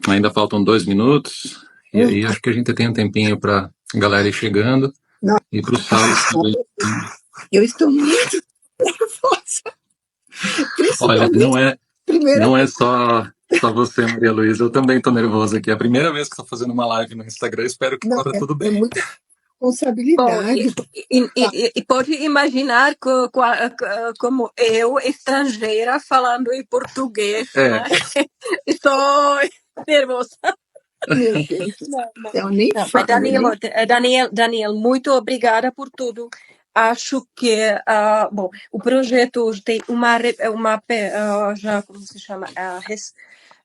ainda faltam 2 minutos, e aí acho que a gente tem um tempinho para a galera ir chegando, Não. e para o Salles também. Eu estou muito nervosa. Olha, não é só você, Maria Luísa, eu também estou nervosa aqui. É a primeira vez que estou fazendo uma live no Instagram, espero que corra tudo bem. É muita responsabilidade. Bom, e pode imaginar como eu, estrangeira, falando em português, né? Estou nervosa. Meu Deus do céu, nem falo. Daniel, muito obrigada por tudo. Acho que bom, o projeto tem uma já como se chama,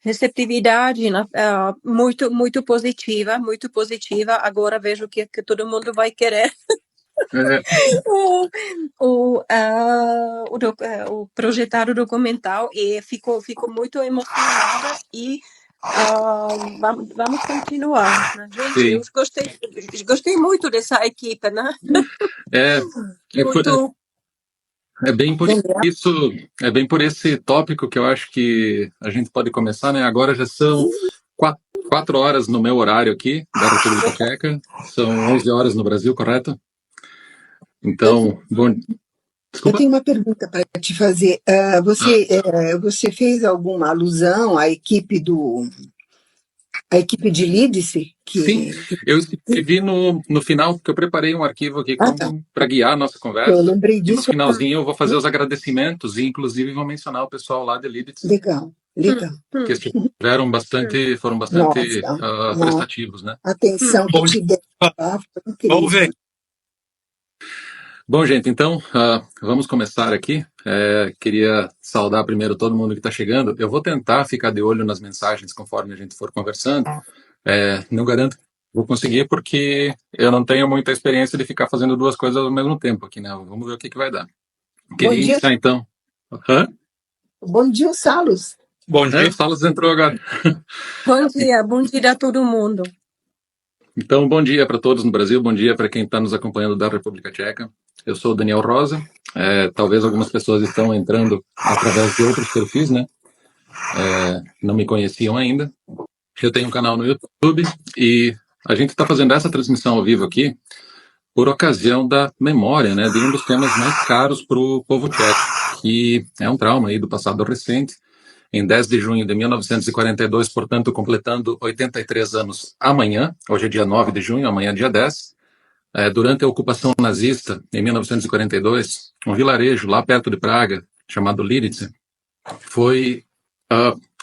receptividade, né? muito positiva. Agora vejo que todo mundo vai querer o projetar o documental, e fico muito emocionada, e vamos continuar, né, gente? Sim. Eu gostei muito dessa equipe, né? É bem por esse tópico que eu acho que a gente pode começar, né? Agora já são 4 horas no meu horário aqui, da República Tcheca. São 11 horas no Brasil, correto? Então, bom... Desculpa. Eu tenho uma pergunta para te fazer. Você fez alguma alusão à equipe de Lídice? Sim, eu escrevi no final, porque eu preparei um arquivo aqui para guiar a nossa conversa. Eu lembrei disso. E no finalzinho eu vou fazer os agradecimentos, e inclusive vou mencionar o pessoal lá de Lídice. Legal. Que foram bastante prestativos, né? Atenção que te deram. Vamos ver. Bom, gente, então vamos começar aqui. Queria saudar primeiro todo mundo que está chegando. Eu vou tentar ficar de olho nas mensagens conforme a gente for conversando. Não garanto que vou conseguir, porque eu não tenho muita experiência de ficar fazendo 2 coisas ao mesmo tempo aqui, né? Vamos ver o que vai dar. Queria iniciar, então. Bom dia, Salles. Bom dia. O Salles entrou agora. Bom dia a todo mundo. Então, bom dia para todos no Brasil, bom dia para quem está nos acompanhando da República Tcheca. Eu sou o Daniel Rosa. Talvez algumas pessoas estão entrando através de outros perfis, né? Não me conheciam ainda. Eu tenho um canal no YouTube e a gente está fazendo essa transmissão ao vivo aqui por ocasião da memória, né, de um dos temas mais caros para o povo tcheco, que é um trauma aí do passado recente. Em 10 de junho de 1942, portanto, completando 83 anos amanhã, hoje é dia 9 de junho, amanhã é dia 10, durante a ocupação nazista, em 1942, um vilarejo lá perto de Praga, chamado Lidice, foi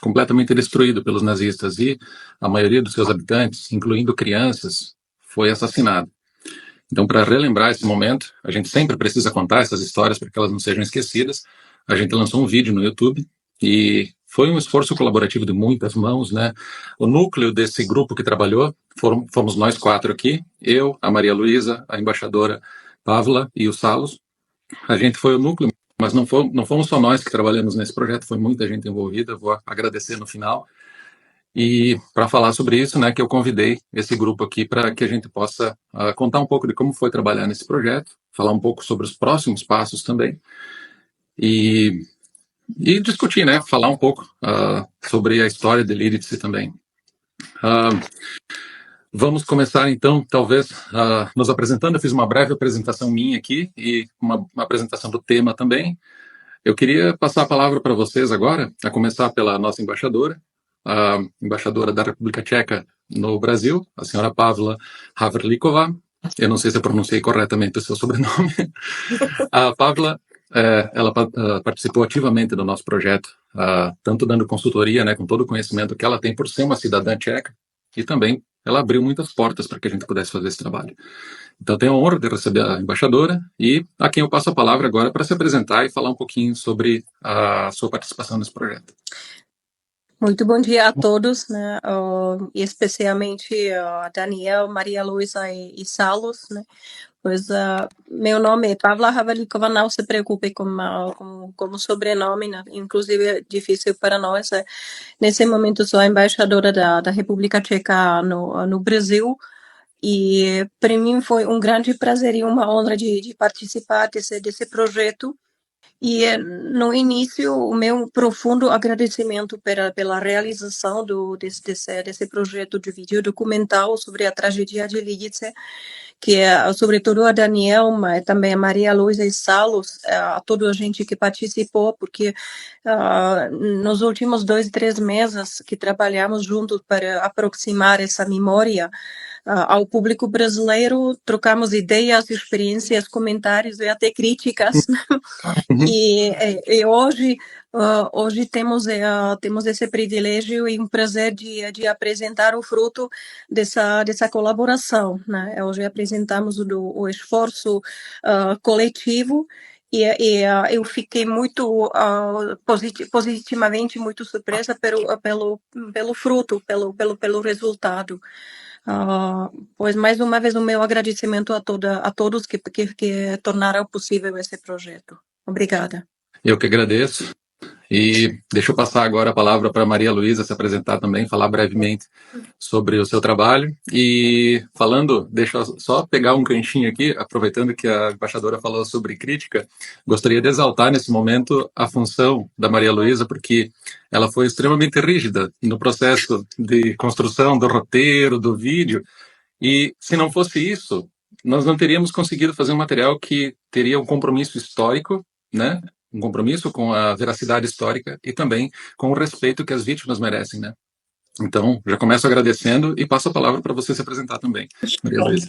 completamente destruído pelos nazistas, e a maioria dos seus habitantes, incluindo crianças, foi assassinada. Então, para relembrar esse momento, a gente sempre precisa contar essas histórias para que elas não sejam esquecidas. A gente lançou um vídeo no YouTube, e foi um esforço colaborativo de muitas mãos, né? O núcleo desse grupo que trabalhou fomos nós 4 aqui, eu, a Maria Luísa, a embaixadora Pavla e o Salles. A gente foi o núcleo, mas não fomos só nós que trabalhamos nesse projeto, foi muita gente envolvida, vou agradecer no final. E para falar sobre isso, né, que eu convidei esse grupo aqui para que a gente possa contar um pouco de como foi trabalhar nesse projeto, falar um pouco sobre os próximos passos também, e discutir, né, falar um pouco sobre a história de Lídice também. Vamos começar então, talvez, nos apresentando. Eu fiz uma breve apresentação minha aqui e uma apresentação do tema também. Eu queria passar a palavra para vocês agora, a começar pela nossa embaixadora, a embaixadora da República Tcheca no Brasil, a senhora Pavla Havrlikova. Eu não sei se eu pronunciei corretamente o seu sobrenome. A Pavla, ela participou ativamente do nosso projeto, tanto dando consultoria, né, com todo o conhecimento que ela tem por ser uma cidadã tcheca, e também ela abriu muitas portas para que a gente pudesse fazer esse trabalho. Então, tenho a honra de receber a embaixadora, e a quem eu passo a palavra agora para se apresentar e falar um pouquinho sobre a sua participação nesse projeto. Muito bom dia a todos, né? E especialmente a Daniel, Maria Luísa e Salles, né? Pois meu nome é Pavla Havrlikova, não se preocupe com sobrenome, né? Inclusive é difícil para nós. Nesse momento sou a embaixadora da República Tcheca no Brasil, e para mim foi um grande prazer e uma honra de participar desse projeto, E no início, o meu profundo agradecimento pela realização desse projeto de vídeo documental sobre a tragédia de Lidice, que é sobretudo a Daniel, mas também a Maria Luísa e Salos, a toda a gente que participou, porque nos últimos 2-3 meses que trabalhamos juntos para aproximar essa memória ao público brasileiro, trocamos ideias, experiências, comentários e até críticas. E hoje temos esse privilégio e um prazer de apresentar o fruto dessa colaboração, né? Hoje apresentamos o esforço coletivo e eu fiquei muito positivamente muito surpresa pelo fruto, pelo resultado. Pois mais uma vez o meu agradecimento a todos que tornaram possível esse projeto. Obrigada. Eu que agradeço. E deixa eu passar agora a palavra para Maria Luísa se apresentar também, falar brevemente sobre o seu trabalho. E falando, deixa eu só pegar um ganchinho aqui, aproveitando que a embaixadora falou sobre crítica, gostaria de exaltar nesse momento a função da Maria Luísa, porque ela foi extremamente rígida no processo de construção do roteiro, do vídeo, e se não fosse isso, nós não teríamos conseguido fazer um material que teria um compromisso histórico, né? Um compromisso com a veracidade histórica e também com o respeito que as vítimas merecem, né? Então, já começo agradecendo e passo a palavra para você se apresentar também, Maria Luísa.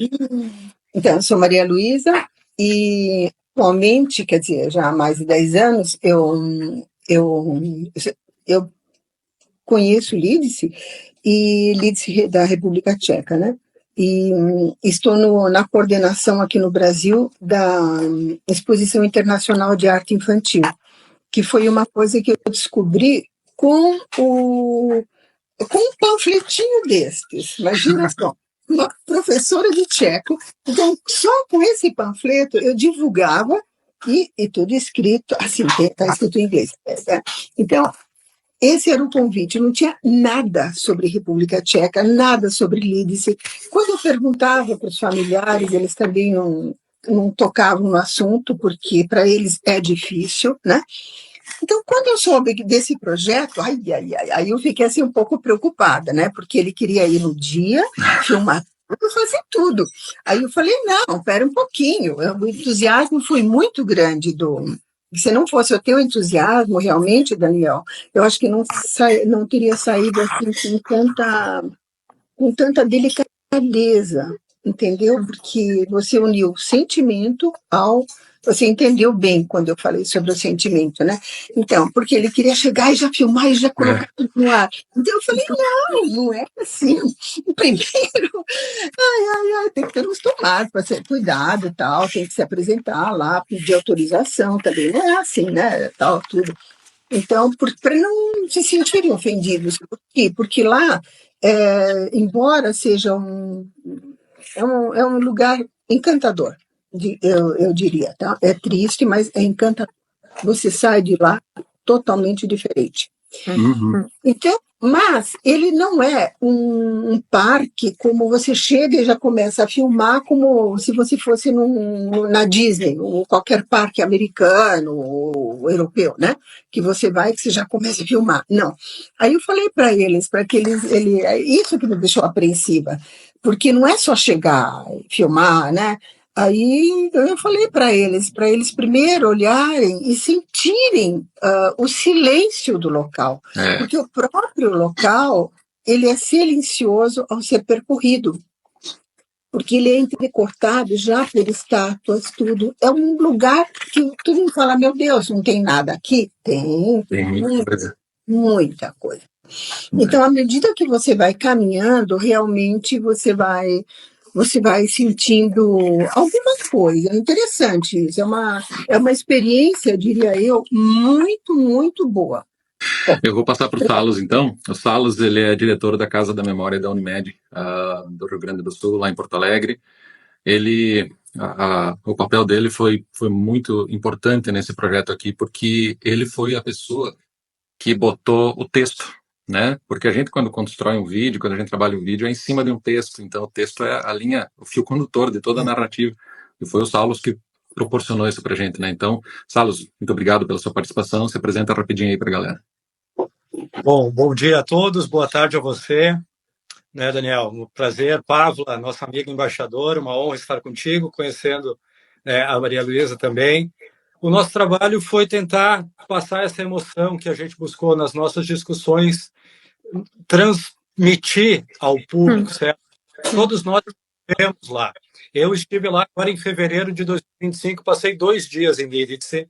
Então, eu sou Maria Luísa e atualmente, quer dizer, já há mais de 10 anos, eu conheço Lidice e Lidice da República Tcheca, né? E estou na coordenação aqui no Brasil da Exposição Internacional de Arte Infantil, que foi uma coisa que eu descobri com um panfletinho destes. Imagina só, uma professora de tcheco. Então, só com esse panfleto eu divulgava e tudo escrito, assim, está escrito em inglês. Né? Então, esse era o convite, não tinha nada sobre República Tcheca, nada sobre Lidice. Quando eu perguntava para os familiares, eles também não tocavam no assunto, porque para eles é difícil, né? Então, quando eu soube desse projeto, aí eu fiquei assim um pouco preocupada, né? Porque ele queria ir no dia, filmar tudo, fazer tudo. Aí eu falei, não, espera um pouquinho. O entusiasmo foi muito grande Se não fosse eu ter o entusiasmo, realmente, Daniel, eu acho que não teria saído assim com tanta delicadeza, entendeu? Porque você uniu o sentimento Você entendeu bem quando eu falei sobre o sentimento, né? Então, porque ele queria chegar e já filmar e já colocar tudo no ar. Então eu falei, não é assim. Primeiro, tem que ter uns tomates para ser cuidado e tal, tem que se apresentar lá, pedir autorização também. Não é assim, né? Tal, tudo. Então, para não se sentirem ofendidos. Por quê? Porque lá, embora seja um lugar encantador, eu diria, tá? É triste, mas é encantador. Você sai de lá totalmente diferente. Uhum. Então, mas ele não é um parque como você chega e já começa a filmar como se você fosse na Disney, ou qualquer parque americano ou europeu, né? Que você vai e que você já começa a filmar. Não. Aí eu falei para eles, isso que me deixou apreensiva, porque não é só chegar e filmar, né? Aí eu falei para eles primeiro olharem e sentirem o silêncio do local, porque o próprio local ele é silencioso ao ser percorrido, porque ele é entrecortado já por estátuas, tudo. É um lugar que todo mundo fala, meu Deus, não tem nada aqui? Tem muita coisa. Então, à medida que você vai caminhando, realmente você vai sentindo alguma coisa. É interessante isso. É uma experiência, diria eu, muito, muito boa. Eu vou passar para o Salos, então. O Salos, ele é diretor da Casa da Memória da Unimed, do Rio Grande do Sul, lá em Porto Alegre. O papel dele foi muito importante nesse projeto aqui, porque ele foi a pessoa que botou o texto, né? Porque a gente, quando constrói um vídeo, quando a gente trabalha um vídeo, é em cima de um texto. Então, o texto é a linha, o fio condutor de toda a narrativa. E foi o Salos que proporcionou isso para a gente, né? Então, Salos, muito obrigado pela sua participação. Se apresenta rapidinho aí para a galera. Bom dia a todos, boa tarde a você, né, Daniel? Um prazer, Pavla, nossa amiga embaixadora, uma honra estar contigo, conhecendo a Maria Luísa também. O nosso trabalho foi tentar passar essa emoção que a gente buscou nas nossas discussões, transmitir ao público, certo? Todos nós estivemos lá. Eu estive lá agora em fevereiro de 2025, passei 2 dias em Lidice,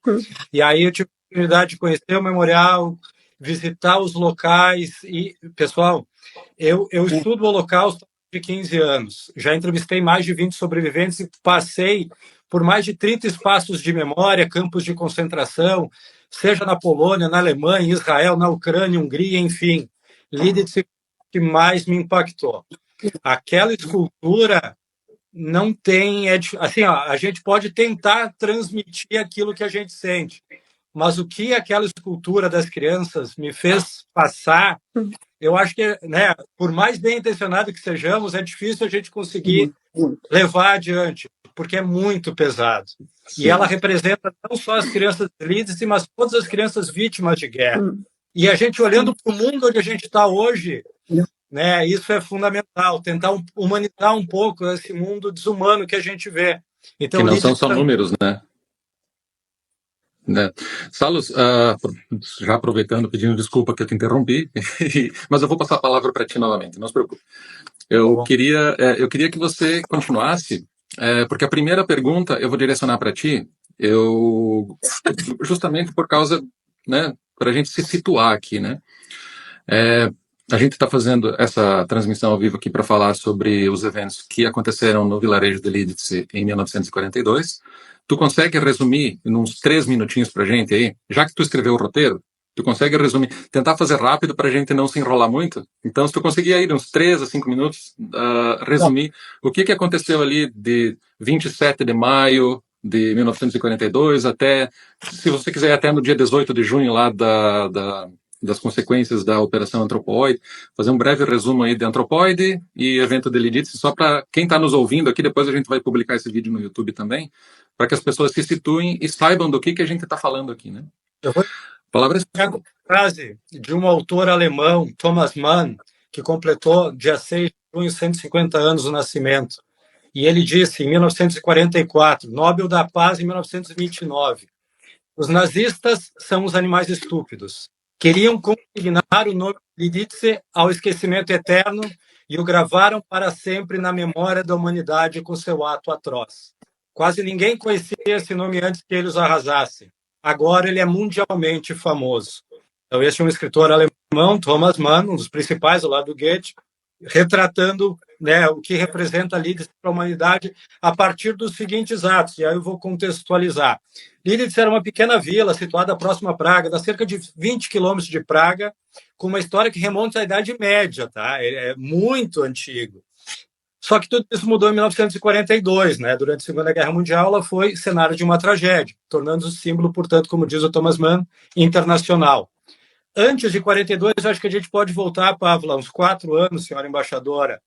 e aí eu tive a oportunidade de conhecer o memorial, visitar os locais e, pessoal, eu estudo o Holocausto há 15 anos, já entrevistei mais de 20 sobreviventes e passei por mais de 30 espaços de memória, campos de concentração, seja na Polônia, na Alemanha, em Israel, na Ucrânia, Hungria, enfim. Lidice que mais me impactou. Aquela escultura não tem... assim, a gente pode tentar transmitir aquilo que a gente sente, mas o que aquela escultura das crianças me fez passar, eu acho que, né, por mais bem intencionado que sejamos, é difícil a gente conseguir levar adiante, porque é muito pesado. Sim. E ela representa não só as crianças felizes, mas todas as crianças vítimas de guerra. E a gente olhando para o mundo onde a gente está hoje, né, isso é fundamental, tentar humanizar um pouco esse mundo desumano que a gente vê. Então, que não são só números, né? Salos, já aproveitando, pedindo desculpa que eu te interrompi, mas eu vou passar a palavra para ti novamente, não se preocupe. Eu queria que você continuasse, porque a primeira pergunta eu vou direcionar para ti, justamente por causa, né, para a gente se situar aqui, né? A gente está fazendo essa transmissão ao vivo aqui para falar sobre os eventos que aconteceram no vilarejo de Lidice em 1942. Tu consegue resumir em uns 3 minutinhos para a gente aí? Já que tu escreveu o roteiro, tu consegue resumir, tentar fazer rápido para a gente não se enrolar muito? Então, se tu conseguir aí uns 3 a 5 minutos, resumir o que aconteceu ali de 27 de maio de 1942 até, se você quiser, até no dia 18 de junho lá das consequências da Operação Antropoide, fazer um breve resumo aí de Antropoide e evento de Lidice, só para quem está nos ouvindo aqui, depois a gente vai publicar esse vídeo no YouTube também, para que as pessoas se situem e saibam do que a gente está falando aqui, né? Eu vou pegar uma frase de um autor alemão, Thomas Mann, que completou dia 6 de junho 150 anos do nascimento. E ele disse, em 1944, Nobel da Paz em 1929, os nazistas são os animais estúpidos. Queriam consignar o nome de Lidice ao esquecimento eterno e o gravaram para sempre na memória da humanidade com seu ato atroz. Quase ninguém conhecia esse nome antes que ele os arrasasse. Agora ele é mundialmente famoso. Então, esse é um escritor alemão, Thomas Mann, um dos principais ao lado do Goethe, retratando, né, o que representa a Lidice para a humanidade a partir dos seguintes atos, e aí eu vou contextualizar. Lidice era uma pequena vila situada próxima a Praga, dá cerca de 20 quilômetros de Praga, com uma história que remonta à Idade Média, tá? É muito antigo. Só que tudo isso mudou em 1942, né? Durante a Segunda Guerra Mundial, ela foi cenário de uma tragédia, tornando-se símbolo, portanto, como diz o Thomas Mann, internacional. Antes de 42, acho que a gente pode voltar, Pavla, uns 4 anos, senhora embaixadora,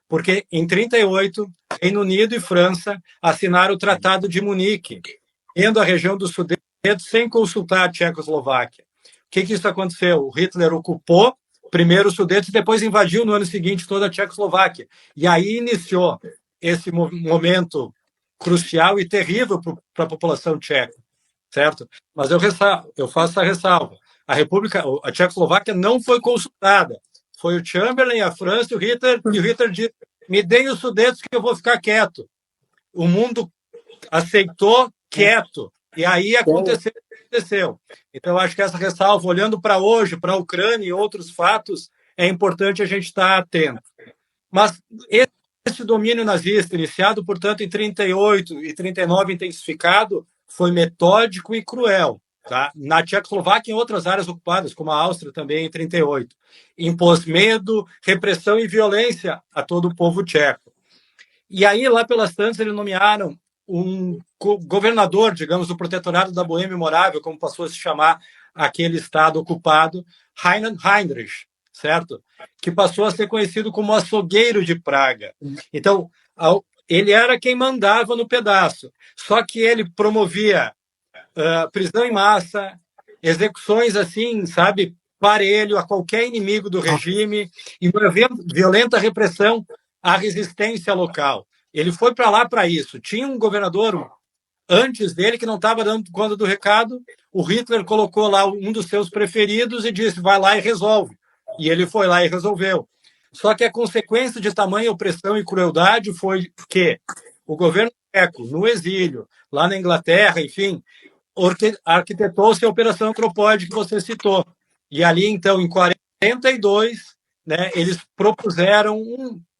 porque em 38, Reino Unido e França assinaram o Tratado de Munique, tendo a região dos Sudetos sem consultar a Tchecoslováquia. O que isso aconteceu? O Hitler ocupou primeiro os Sudetos e depois invadiu no ano seguinte toda a Tchecoslováquia. E aí iniciou esse momento crucial e terrível para a população tcheca, certo? Mas eu faço a ressalva. A Tchecoslováquia não foi consultada. Foi o Chamberlain, a França e o Hitler disse, me deem os Sudetos que eu vou ficar quieto. O mundo aceitou quieto. E aí aconteceu. Então, eu acho que essa ressalva, olhando para hoje, para a Ucrânia e outros fatos, é importante a gente estar atento. Mas esse domínio nazista, iniciado, portanto, em 38 e 39, intensificado, foi metódico e cruel. Tá? Na Tchecoslováquia e em outras áreas ocupadas, como a Áustria também em 38. Impôs medo, repressão e violência a todo o povo tcheco. E aí, lá pelas tantas, eles nomearam um governador, digamos, do protetorado da Boêmia Morável, como passou a se chamar aquele estado ocupado, Reinhard Heinrich, certo? Que passou a ser conhecido como açougueiro de Praga. Então, ele era quem mandava no pedaço. Só que ele promovia prisão em massa, execuções assim, sabe, parelho a qualquer inimigo do regime e uma violenta repressão à resistência local. Ele foi para lá para isso. Tinha um governador antes dele que não estava dando conta do recado, o Hitler colocou lá um dos seus preferidos e disse, vai lá e resolve. E ele foi lá e resolveu. Só que a consequência de tamanha opressão e crueldade foi que o governo tcheco, no exílio, lá na Inglaterra, enfim, arquitetou-se a Operação Anthropoid que você citou. E ali, então, em 42, né, eles propuseram,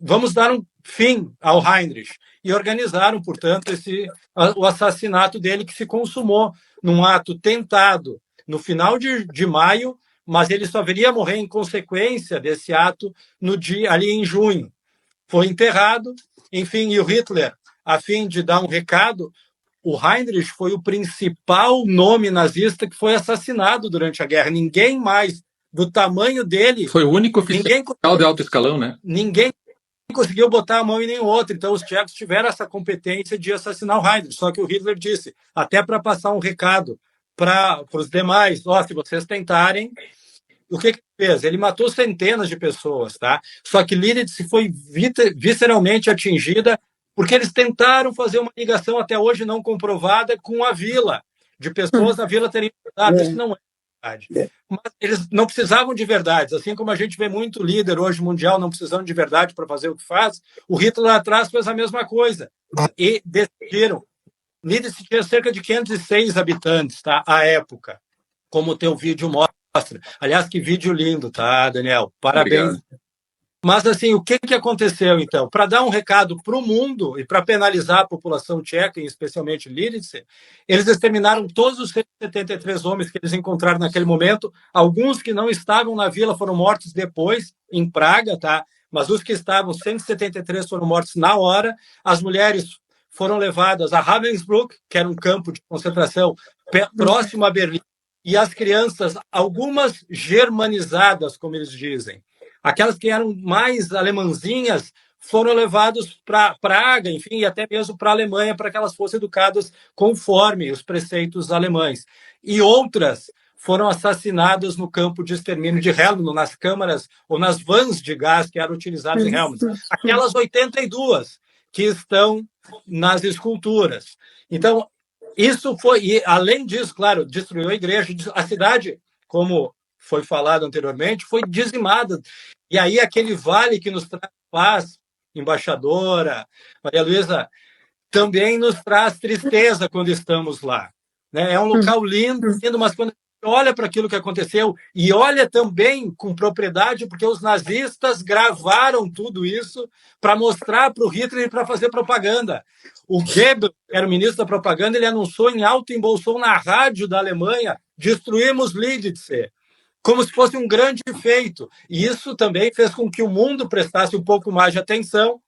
vamos dar um fim ao Heinrich, e organizaram, portanto, o assassinato dele, que se consumou num ato tentado no final de maio, mas ele só viria a morrer em consequência desse ato ali em junho. Foi enterrado, enfim, e o Hitler, a fim de dar um recado, o Heinrich foi o principal nome nazista que foi assassinado durante a guerra. Ninguém mais do tamanho dele... Foi o único oficial de alto escalão, né? Ninguém conseguiu botar a mão em nenhum outro. Então, os tchecos tiveram essa competência de assassinar o Heinrich. Só que o Hitler disse, até para passar um recado para os demais, se vocês tentarem... O que fez? Ele matou centenas de pessoas, tá? Só que Lidice foi visceralmente atingida porque eles tentaram fazer uma ligação até hoje não comprovada com a vila, de pessoas na vila terem verdade. Isso não é verdade. Mas eles não precisavam de verdades. Assim como a gente vê muito líder hoje mundial não precisando de verdade para fazer o que faz, o Hitler lá atrás fez a mesma coisa. E decidiram. Lidice tinha cerca de 506 habitantes, tá? À época, como o teu vídeo mostra. Aliás, que vídeo lindo, tá, Daniel? Parabéns. Obrigado. Mas, assim, o que aconteceu, então? Para dar um recado para o mundo e para penalizar a população tcheca, e especialmente Lidice, eles exterminaram todos os 173 homens que eles encontraram naquele momento. Alguns que não estavam na vila foram mortos depois, em Praga, tá? Mas os que estavam, 173, foram mortos na hora. As mulheres foram levadas a Ravensbrück, que era um campo de concentração próximo a Berlim, e as crianças, algumas germanizadas, como eles dizem, aquelas que eram mais alemãzinhas, foram levadas para Praga, enfim, e até mesmo para a Alemanha, para que elas fossem educadas conforme os preceitos alemães. E outras foram assassinadas no campo de extermínio de Helmand, nas câmaras ou nas vans de gás que eram utilizadas em Helmand. Aquelas 82 que estão nas esculturas. Então, isso foi, e além disso, claro, destruiu a igreja, a cidade, como foi falado anteriormente, foi dizimada. E aí aquele vale que nos traz paz, embaixadora, Maria Luísa, também nos traz tristeza quando estamos lá. Né? É um local lindo, mas quando olha para aquilo que aconteceu e olha também com propriedade, porque os nazistas gravaram tudo isso para mostrar para o Hitler e para fazer propaganda. O Goebbels, que era o ministro da propaganda, ele anunciou em alto embolsou na rádio da Alemanha: destruímos Lidice, como se fosse um grande feito. E isso também fez com que o mundo prestasse um pouco mais de atenção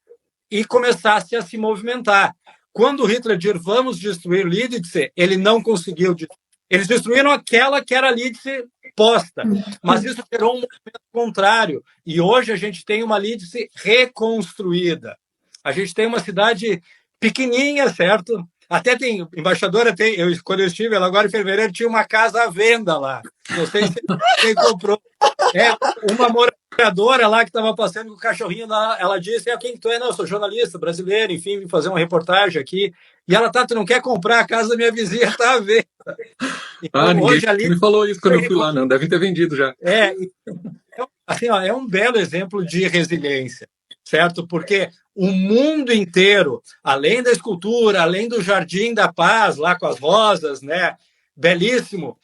e começasse a se movimentar. Quando Hitler disse vamos destruir Lidice, ele não conseguiu destruir. Eles destruíram aquela que era Lidice posta, mas isso gerou um movimento contrário. E hoje a gente tem uma Lidice reconstruída. A gente tem uma cidade pequenininha, certo? Até tem, embaixadora tem, quando eu estive lá agora em fevereiro, tinha uma casa à venda lá. Não sei se quem comprou. Uma moradora lá que estava passando com o cachorrinho lá, ela disse, quem que tu é? Não, eu sou jornalista brasileiro, enfim, vim fazer uma reportagem aqui. E ela, tu não quer comprar a casa da minha vizinha, está à venda. Então, ninguém ali, me falou isso quando eu fui lá, não. Deve ter vendido já. Assim, é um belo exemplo de resiliência, certo? Porque o mundo inteiro, além da escultura, além do Jardim da Paz, lá com as rosas, né? Belíssimo.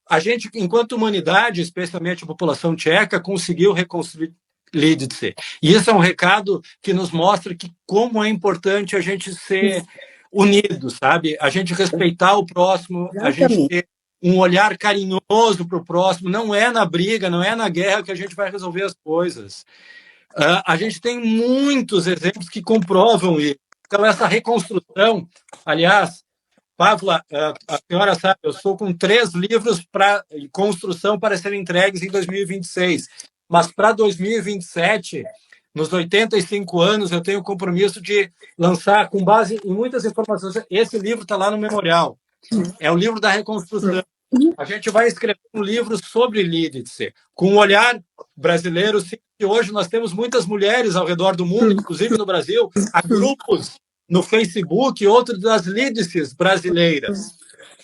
A gente, enquanto humanidade, especialmente a população tcheca, conseguiu reconstruir Lidice. E isso é um recado que nos mostra que como é importante a gente ser unido, sabe? A gente respeitar o próximo, a gente ter um olhar carinhoso para o próximo. Não é na briga, não é na guerra que a gente vai resolver as coisas. A gente tem muitos exemplos que comprovam isso. Então, essa reconstrução, aliás, Pavla, a senhora sabe, eu estou com 3 livros para construção para serem entregues em 2026, mas para 2027 nos 85 anos, eu tenho o compromisso de lançar, com base em muitas informações. Esse livro está lá no memorial. É o livro da reconstrução. A gente vai escrever um livro sobre Lidice, com um olhar brasileiro. Sim, que hoje nós temos muitas mulheres ao redor do mundo, inclusive no Brasil. Há grupos no Facebook, outros das Lidices brasileiras.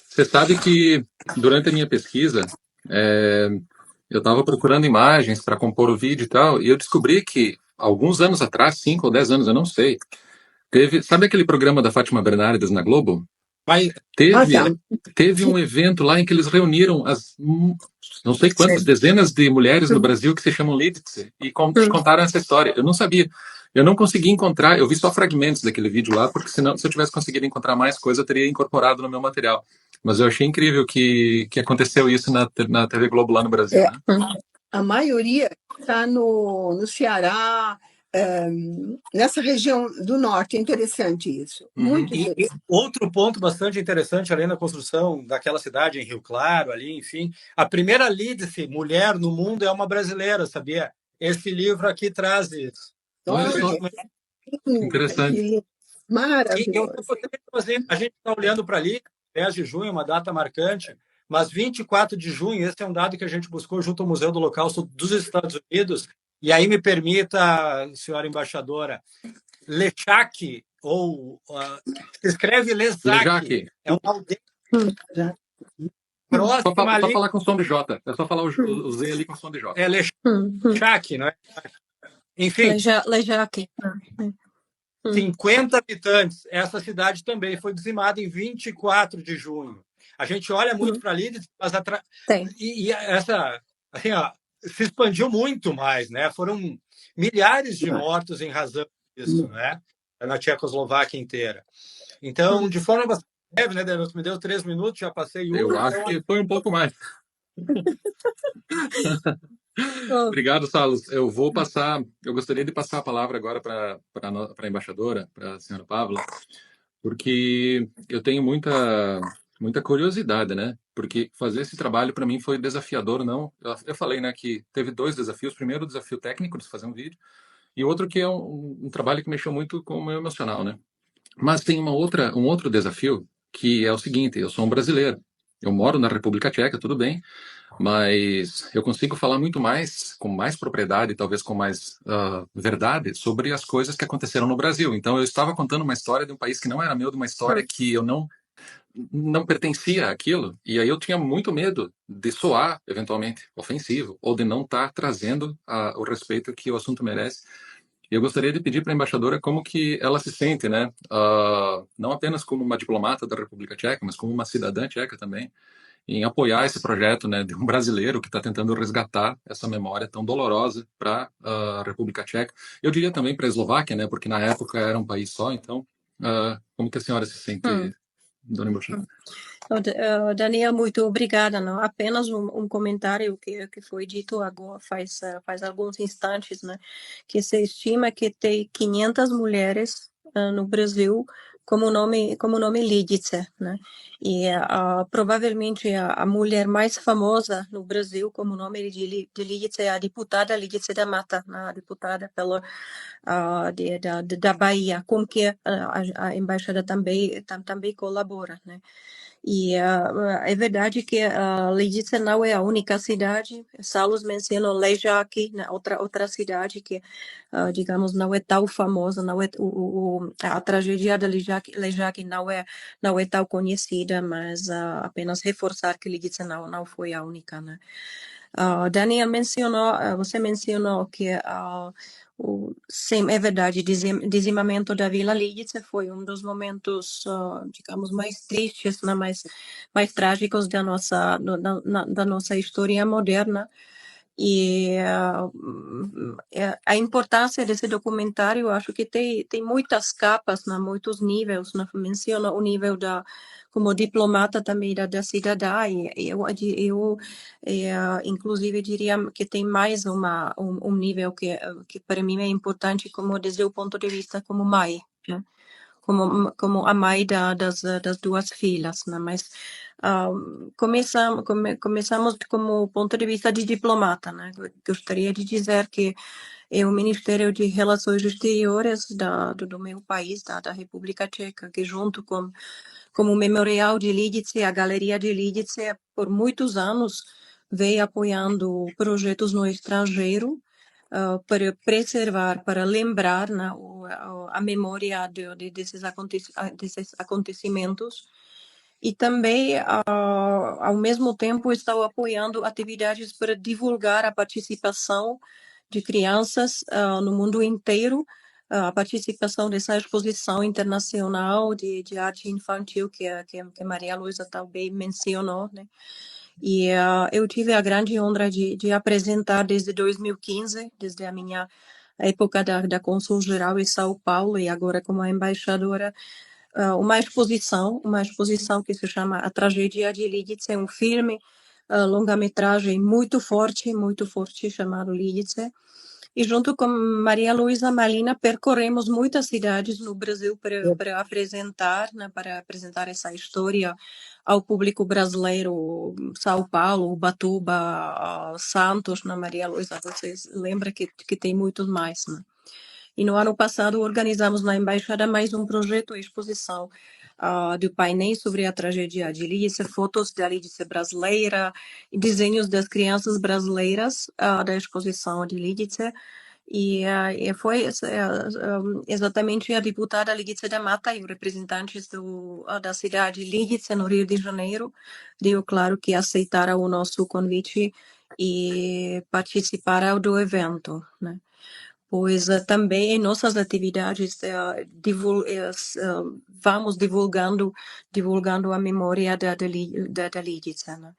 Você sabe que durante a minha pesquisa, eu estava procurando imagens para compor o vídeo e tal, e eu descobri que alguns anos atrás, 5 ou 10 anos, eu não sei, sabe aquele programa da Fátima Bernardes na Globo? Mas Teve um evento lá em que eles reuniram as não sei quantas dezenas de mulheres no Brasil que se chamam Lidice e contaram essa história. Eu não sabia. Eu não consegui encontrar, eu vi só fragmentos daquele vídeo lá, porque senão, se eu tivesse conseguido encontrar mais coisa, eu teria incorporado no meu material. Mas eu achei incrível que aconteceu isso na TV Globo lá no Brasil. Né? A maioria está no Ceará, nessa região do norte. É interessante isso. Muito interessante. E outro ponto bastante interessante, além da construção daquela cidade em Rio Claro, ali, enfim, a primeira Lidice mulher no mundo é uma brasileira, sabia? Esse livro aqui traz isso. Interessante. Maravilhoso. A gente está olhando para ali, 10 de junho, uma data marcante, mas 24 de junho, esse é um dado que a gente buscou junto ao Museu do Holocausto dos Estados Unidos, e aí me permita, senhora embaixadora, Lechak, ou se escreve Lezac, é uma aldeia próxima ali. Só falar com som de J, é só falar o Z ali com som de J. É Lechak, não é? Enfim, Lejac. 50 habitantes. Essa cidade também foi dizimada em 24 de junho. A gente olha muito para ali, mas essa assim, se expandiu muito mais, né? Foram milhares de mortos em razão disso, né? Na Tchecoslováquia inteira. Então, de forma bastante breve, né, Daniel? Me deu 3 minutos, já passei um. Eu acho que foi um pouco mais. Obrigado, Salos. Eu gostaria de passar a palavra agora para a embaixadora, para a senhora Pavla, porque eu tenho muita curiosidade, né? Porque fazer esse trabalho para mim foi desafiador, não? Eu falei, né, que teve 2 desafios. Primeiro, o desafio técnico de fazer um vídeo, e outro que é um trabalho que mexeu muito com o meu emocional, né? Mas tem um outro desafio, que é o seguinte: eu sou um brasileiro, eu moro na República Tcheca, tudo bem, mas eu consigo falar muito mais, com mais propriedade, talvez com mais verdade, sobre as coisas que aconteceram no Brasil. Então eu estava contando uma história de um país que não era meu, de uma história que eu não pertencia àquilo, e aí eu tinha muito medo de soar, eventualmente, ofensivo, ou de não estar trazendo o respeito que o assunto merece. Eu gostaria de pedir para a embaixadora como que ela se sente, né? Não apenas como uma diplomata da República Tcheca, mas como uma cidadã tcheca também, em apoiar esse projeto, né, de um brasileiro que está tentando resgatar essa memória tão dolorosa para a República Tcheca. Eu diria também para a Eslováquia, né, porque na época era um país só. Então, como que a senhora se sente, dona embaixadora? Daniel, muito obrigada. Não? Apenas um comentário que foi dito agora, faz alguns instantes, né? Que se estima que tem 500 mulheres no Brasil como nome Lidice, né? E provavelmente a mulher mais famosa no Brasil como nome de Lidice é a deputada Lidice da Mata, né? A deputada da Bahia, com que a embaixada também colabora, né? E é verdade que Lidice não é a única cidade. Salos mencionou Lejac, né, outra cidade que, digamos, não é tão famosa, não é a tragédia de Lejac não é tão conhecida, mas apenas reforçar que Lidice não foi a única, né? Daniel você mencionou que sim, é verdade, dizimamento da Vila Lidice foi um dos momentos, digamos, mais tristes, né, mais trágicos da nossa história moderna. E a importância desse documentário, acho que tem muitas capas, né, muitos níveis, né, menciona o nível como diplomata também da cidadã, e eu inclusive diria que tem mais um nível que para mim é importante como desde o ponto de vista como mãe, né? como a mãe das duas filhas, né? Mas começamos como ponto de vista de diplomata, né? Gostaria de dizer que o Ministério de Relações Exteriores do meu país, da República Tcheca, que junto com o Memorial de Lidice, a Galeria de Lidice, por muitos anos veio apoiando projetos no estrangeiro, para preservar, para lembrar, né, a memória desses acontecimentos. E também, ao mesmo tempo, estou apoiando atividades para divulgar a participação de crianças no mundo inteiro, a participação dessa exposição internacional de arte infantil que Maria Luísa também mencionou, né? E eu tive a grande honra de apresentar desde 2015, desde a minha época da Cônsul-Geral em São Paulo e agora como embaixadora, uma exposição que se chama A Tragédia de Lidice, um filme, longa-metragem muito forte, chamado Lidice. E junto com Maria Luísa Malina percorremos muitas cidades no Brasil para apresentar, né, essa história ao público brasileiro. São Paulo, Ubatuba, Santos, na Maria Luísa, vocês lembram que tem muitos mais, né? E no ano passado organizamos na Embaixada mais um projeto, exposição do painel sobre a tragédia de Lidice, fotos da Lidice brasileira, desenhos das crianças brasileiras da exposição de Lidice. E foi exatamente a deputada Lidice da Mata e os representantes da cidade de Lidice, no Rio de Janeiro, deu claro que aceitaram o nosso convite e participaram do evento, né? Pois também em nossas atividades vamos divulgando a memória da Lidice, né?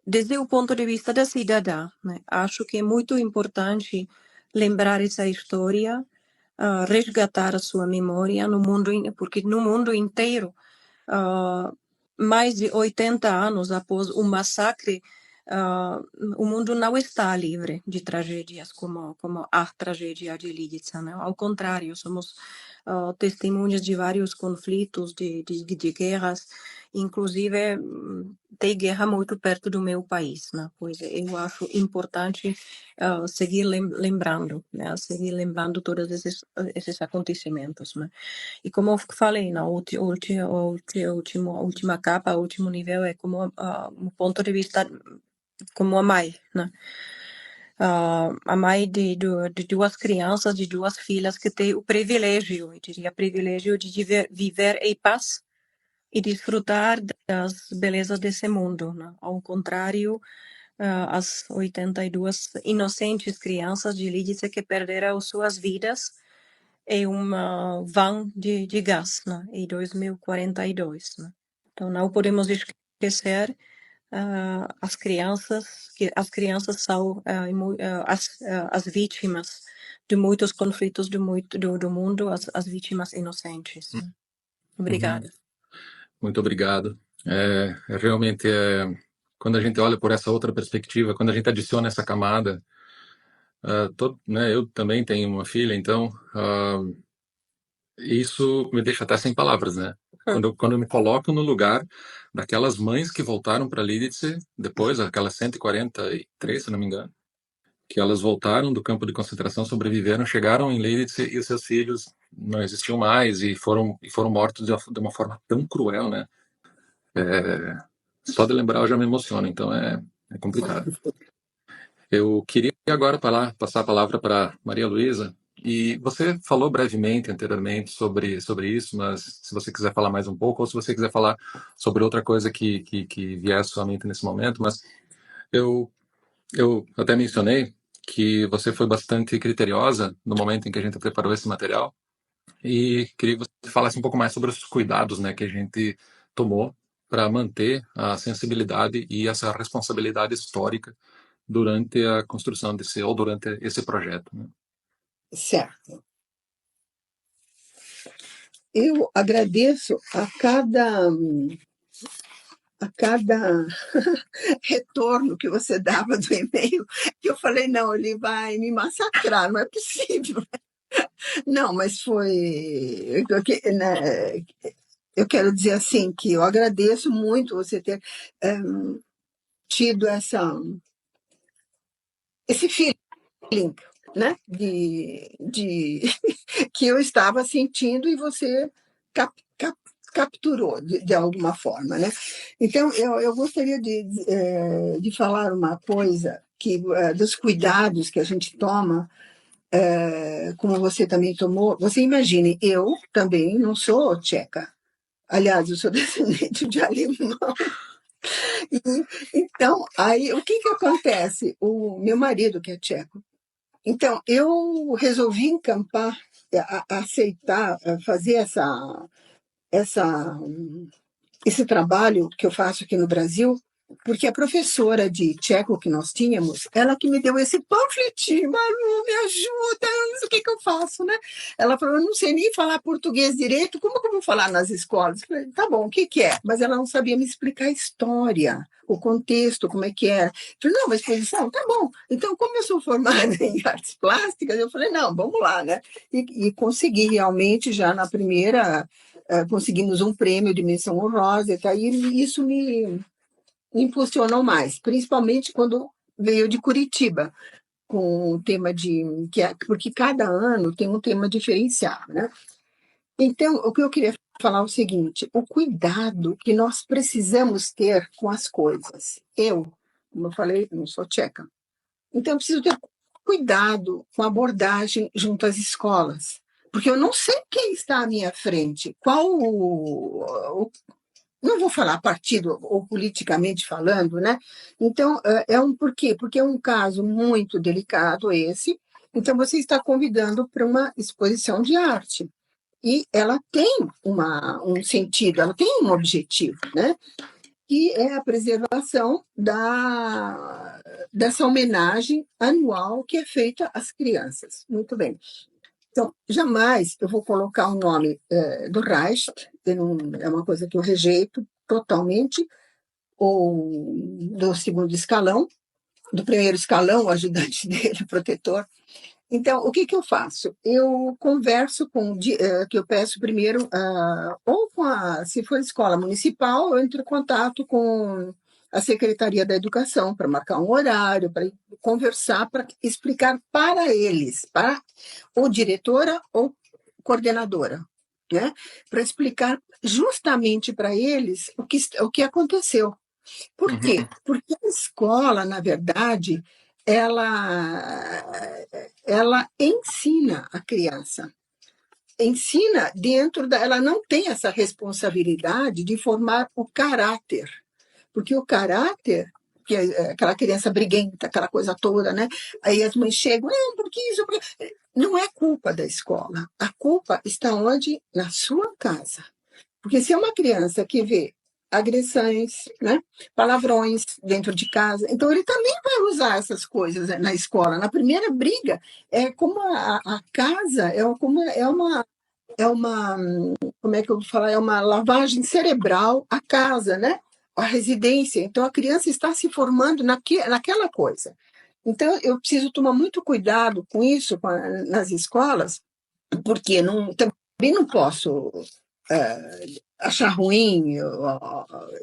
Desde o ponto de vista da cidadã, né, acho que é muito importante lembrar essa história, resgatar a sua memória no mundo, porque no mundo inteiro, mais de 80 anos após o massacre, o mundo não está livre de tragédias como a tragédia de Lidice, né? Ao contrário, somos testemunhas de vários conflitos, de guerras, inclusive tem guerra muito perto do meu país, né? Pois eu acho importante seguir lembrando, né? Seguir lembrando todos esses acontecimentos, né? E como eu falei, na última capa, o último nível é como um ponto de vista como a mãe, né? A mãe de duas crianças, de duas filhas que tem o privilégio, eu diria privilégio de viver em paz e desfrutar das belezas desse mundo, né? Ao contrário, as 82 inocentes crianças de Lidice que perderam suas vidas em uma van de gás, né? Em 2042, né? Então não podemos esquecer as crianças, que as crianças são as vítimas de muitos conflitos do mundo, as vítimas inocentes, né? Obrigada. Muito obrigado. Realmente, quando a gente olha por essa outra perspectiva, quando a gente adiciona essa camada, né, eu também tenho uma filha, então isso me deixa até sem palavras, né? Quando eu me coloco no lugar daquelas mães que voltaram para Lidice, depois, aquelas 143, se não me engano, que elas voltaram do campo de concentração, sobreviveram, chegaram em Lidice e os seus filhos não existiam mais e foram mortos de uma forma tão cruel, né? Só de lembrar eu já me emociono, então é complicado. Eu queria agora passar a palavra para Maria Luísa. E você falou brevemente anteriormente sobre isso, mas se você quiser falar mais um pouco, ou se você quiser falar sobre outra coisa que vier à sua mente nesse momento, mas eu até mencionei que você foi bastante criteriosa no momento em que a gente preparou esse material e queria que você falasse um pouco mais sobre os cuidados, né, que a gente tomou para manter a sensibilidade e essa responsabilidade histórica durante a construção durante esse projeto, né? Certo. Eu agradeço a cada retorno que você dava do e-mail, que eu falei, não, ele vai me massacrar, não é possível. Não, mas foi. Né, eu quero dizer assim que eu agradeço muito você ter tido esse feeling, né? Que eu estava sentindo e você capturou de alguma forma, né? Então, eu gostaria de falar uma coisa que dos cuidados que a gente toma, como você também tomou. Você imagine, eu também não sou tcheca. Aliás, eu sou descendente de alemão. E, então, aí, o que acontece? O meu marido, que é tcheco, então, eu resolvi encampar, aceitar, fazer essa, esse trabalho que eu faço aqui no Brasil, porque a professora de tcheco que nós tínhamos, ela que me deu esse panfletinho, Malu, me ajuda, o que eu faço, né? Ela falou, eu não sei nem falar português direito, como que eu vou falar nas escolas? Eu falei, tá bom, o que é? Mas ela não sabia me explicar a história, o contexto, como é que era. Eu falei, não, mas exposição, tá bom. Então, como eu sou formada em artes plásticas, eu falei, não, vamos lá, né? E consegui realmente já na primeira... conseguimos um prêmio de menção honrosa, tá? E isso me impulsionou mais, principalmente quando veio de Curitiba, com o tema porque cada ano tem um tema diferenciado, né? Então, o que eu queria falar é o seguinte: o cuidado que nós precisamos ter com as coisas. Eu, como eu falei, não sou tcheca, então eu preciso ter cuidado com a abordagem junto às escolas, porque eu não sei quem está à minha frente, não vou falar partido ou politicamente falando, né? Então, por quê? Porque é um caso muito delicado esse, então você está convidando para uma exposição de arte, e ela tem um sentido, ela tem um objetivo, né? Que é a preservação dessa homenagem anual que é feita às crianças. Muito bem. Então, jamais eu vou colocar o nome do Reich, é uma coisa que eu rejeito totalmente, ou do segundo escalão, do primeiro escalão, o ajudante dele, o protetor. Então, o que eu faço? Eu converso que eu peço primeiro, se for escola municipal, eu entro em contato com a Secretaria da Educação para marcar um horário, para conversar, para explicar para eles, para ou diretora ou coordenadora, né? Para explicar justamente para eles o que aconteceu. Por quê? Porque a escola, na verdade, ela ensina a criança. Ensina ela não tem essa responsabilidade de formar o caráter, porque o caráter, que é aquela criança briguenta, aquela coisa toda, né? Aí as mães chegam, porque isso, não é culpa da escola. A culpa está onde? Na sua casa. Porque se é uma criança que vê agressões, né, palavrões dentro de casa, então ele também vai usar essas coisas na escola. Na primeira briga, é como a casa como é que eu vou falar? É uma lavagem cerebral a casa, né? A residência. Então a criança está se formando naquela coisa. Então eu preciso tomar muito cuidado com isso nas escolas, porque também não posso achar ruim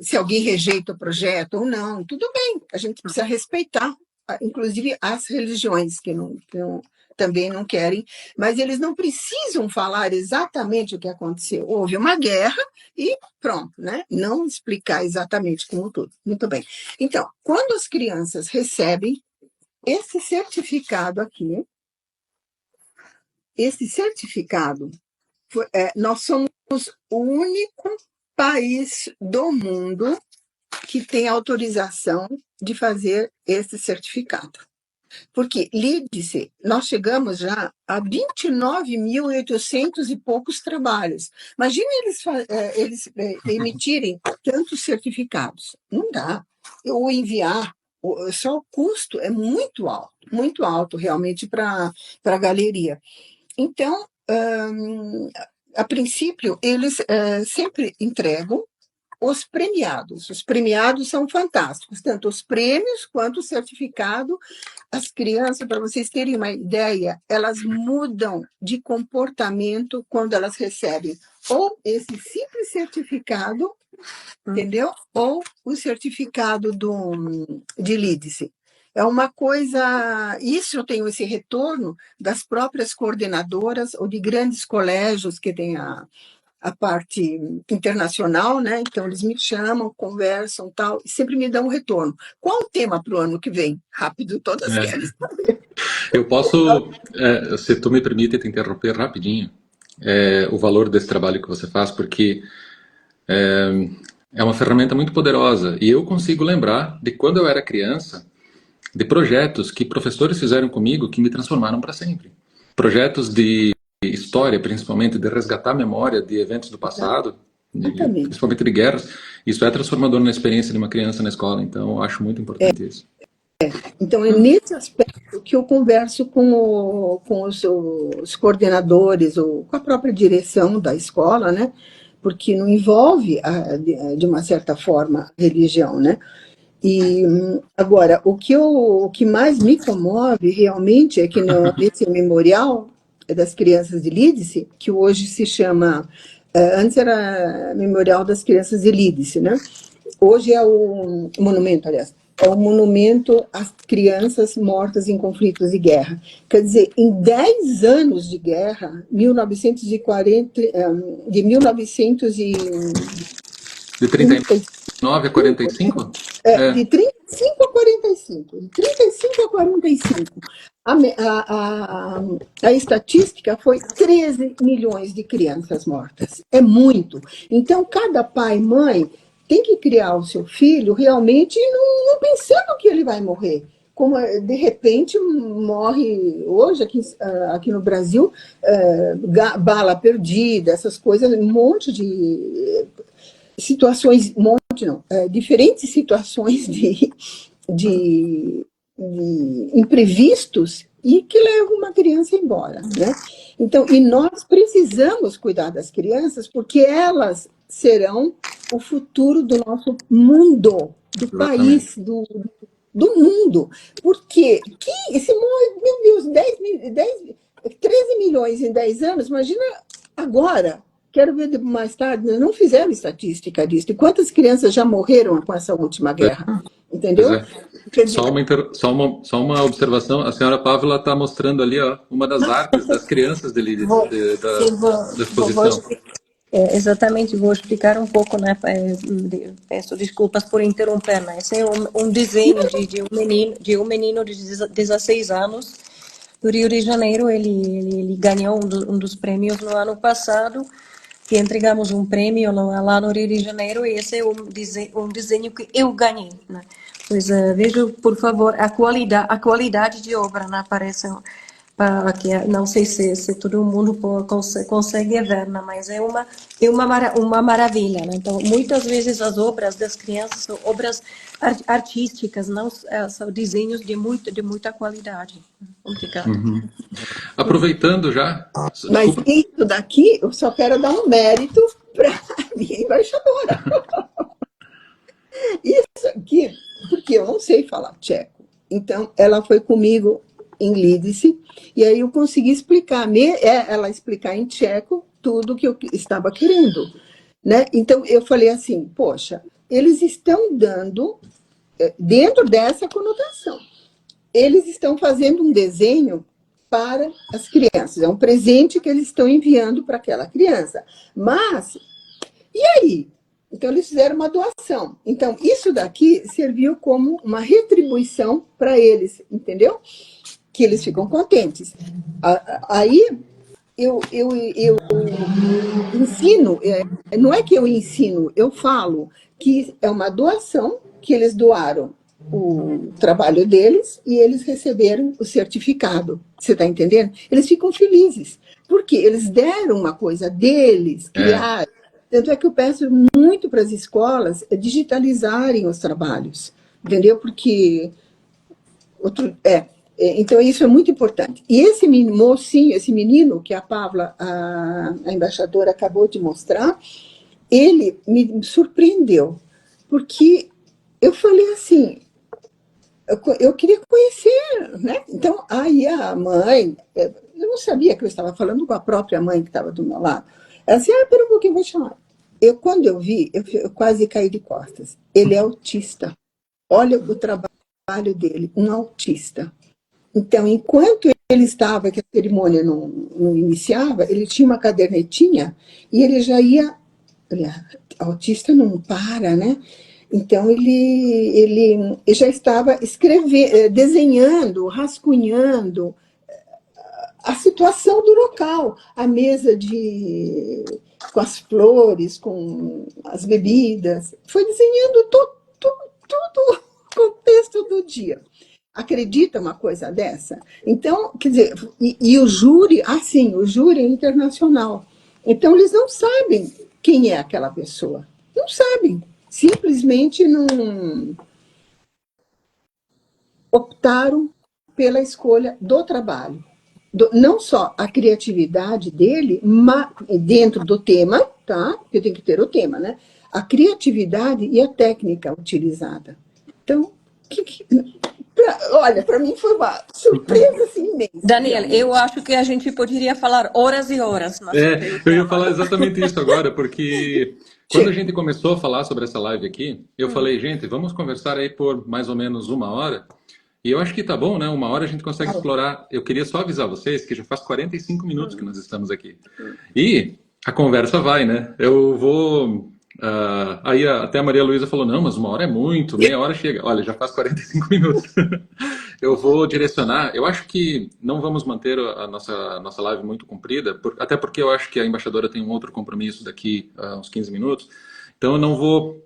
se alguém rejeita o projeto ou não. Tudo bem, a gente precisa respeitar, inclusive as religiões que também não querem, mas eles não precisam falar exatamente o que aconteceu. Houve uma guerra e pronto, né? Não explicar exatamente como tudo. Muito bem. Então, quando as crianças recebem esse certificado aqui, nós somos o único país do mundo que tem autorização de fazer esse certificado. Porque, Lídice, nós chegamos já a 29.800 e poucos trabalhos. Imagina eles emitirem tantos certificados. Não dá. Ou enviar, só o custo é muito alto realmente para a galeria. Então, a princípio, eles sempre entregam os premiados são fantásticos, tanto os prêmios quanto o certificado. As crianças, para vocês terem uma ideia, elas mudam de comportamento quando elas recebem ou esse simples certificado, entendeu? Ou o certificado de lídice. É uma coisa, isso eu tenho esse retorno das próprias coordenadoras ou de grandes colégios que têm a parte internacional, né? Então eles me chamam, conversam, tal, e sempre me dão um retorno. Qual o tema para o ano que vem? Rápido, todas querem saber. Eu posso, se tu me permite te interromper rapidinho, o valor desse trabalho que você faz, porque é uma ferramenta muito poderosa, e eu consigo lembrar de quando eu era criança, de projetos que professores fizeram comigo que me transformaram para sempre. Projetos de história, principalmente, de resgatar a memória de eventos do passado, principalmente de guerras. Isso é transformador na experiência de uma criança na escola, então eu acho muito importante isso. Então, é nesse aspecto que eu converso com os coordenadores ou com a própria direção da escola, né? Porque não envolve, de uma certa forma, a religião, né? E agora, o que mais me comove realmente é que nesse memorial das crianças de Lídice, que hoje se chama, antes era Memorial das Crianças de Lídice, né? Hoje é o monumento, aliás, é o monumento às crianças mortas em conflitos de guerra. Quer dizer, em 10 anos de guerra, de 39 a 45? De 35 a 45. De 35 a 45. A estatística foi 13 milhões de crianças mortas. É muito. Então, cada pai e mãe tem que criar o seu filho realmente não pensando que ele vai morrer. Como, de repente, morre hoje, aqui no Brasil, bala perdida, essas coisas, um monte de situações, diferentes situações de imprevistos e que levam uma criança embora, né? Então, e nós precisamos cuidar das crianças porque elas serão o futuro do nosso mundo, do país, do mundo. Porque esse meu Deus, 13 milhões em 10 anos, imagina agora. Quero ver mais tarde, não fizeram estatística disso. E quantas crianças já morreram com essa última guerra? Entendeu? Só uma observação. A senhora Pávila está mostrando ali, ó, uma das artes das crianças da exposição. Exatamente, vou explicar um pouco, né? Peço desculpas por interromper, né? Esse é um desenho de um menino de 16 anos do Rio de Janeiro. Ele ganhou um dos prêmios no ano passado, que entregamos um prêmio lá no Rio de Janeiro, e esse é um desenho que eu ganhei, né? Pois veja, por favor, a qualidade de obra, né? Aparece, que não sei se todo mundo consegue ver, né? Mas é uma maravilha, né? Então, muitas vezes as obras das crianças são obras artísticas, não são desenhos de muita qualidade. Obrigada. Aproveitando já... Mas isso daqui, eu só quero dar um mérito para a minha embaixadora. Isso aqui, porque eu não sei falar tcheco. Então, ela foi comigo em Lídice, e aí eu consegui explicar, ela explicar em tcheco tudo que eu estava querendo, né? Então, eu falei assim, poxa, eles estão dando, dentro dessa conotação, eles estão fazendo um desenho para as crianças, é um presente que eles estão enviando para aquela criança. Mas, e aí? Então, eles fizeram uma doação. Então, isso daqui serviu como uma retribuição para eles, entendeu? Que eles ficam contentes. Aí, eu ensino, não é que eu ensino, eu falo que é uma doação, que eles doaram o trabalho deles e eles receberam o certificado. Você está entendendo? Eles ficam felizes, porque eles deram uma coisa deles, criaram. Tanto é que eu peço muito para as escolas digitalizarem os trabalhos, entendeu? Porque então isso é muito importante. E esse mocinho, esse menino que a Pavla, a embaixadora, acabou de mostrar, ele me surpreendeu, porque eu falei assim, eu queria conhecer, né? Então, aí a mãe, eu não sabia que eu estava falando com a própria mãe que estava do meu lado. Ela disse, espera um pouquinho, vou te chamar. Quando eu vi, eu quase caí de costas. Ele é autista. Olha o trabalho dele, um autista. Então, enquanto ele estava, que a cerimônia não iniciava, ele tinha uma cadernetinha e ele já ia. Autista não para, né? Então, ele já estava desenhando, rascunhando a situação do local, a mesa com as flores, com as bebidas. Foi desenhando todo o contexto do dia. Acredita uma coisa dessa? Então, quer dizer, e o júri, o júri é internacional. Então, eles não sabem quem é aquela pessoa. Não sabem. Simplesmente não optaram pela escolha do trabalho. Não só a criatividade dele, mas dentro do tema, tá? Porque tem que ter o tema, né? A criatividade e a técnica utilizada. Então, olha, para mim foi uma surpresa assim, imensa. Daniel, realmente. eu acho que a gente poderia falar horas e horas. Eu ia falar exatamente isso agora, porque quando a gente começou a falar sobre essa live aqui, eu falei, gente, vamos conversar aí por mais ou menos 1 hora. E eu acho que tá bom, né? 1 hora a gente consegue explorar. Eu queria só avisar vocês que já faz 45 minutos que nós estamos aqui. E a conversa vai, né? Eu vou... aí até a Maria Luísa falou, não, mas 1 hora é muito, meia hora chega. Olha, já faz 45 minutos. Eu vou direcionar. Eu acho que não vamos manter a nossa live muito comprida, até porque eu acho que a embaixadora tem um outro compromisso daqui a uns 15 minutos. Então eu não vou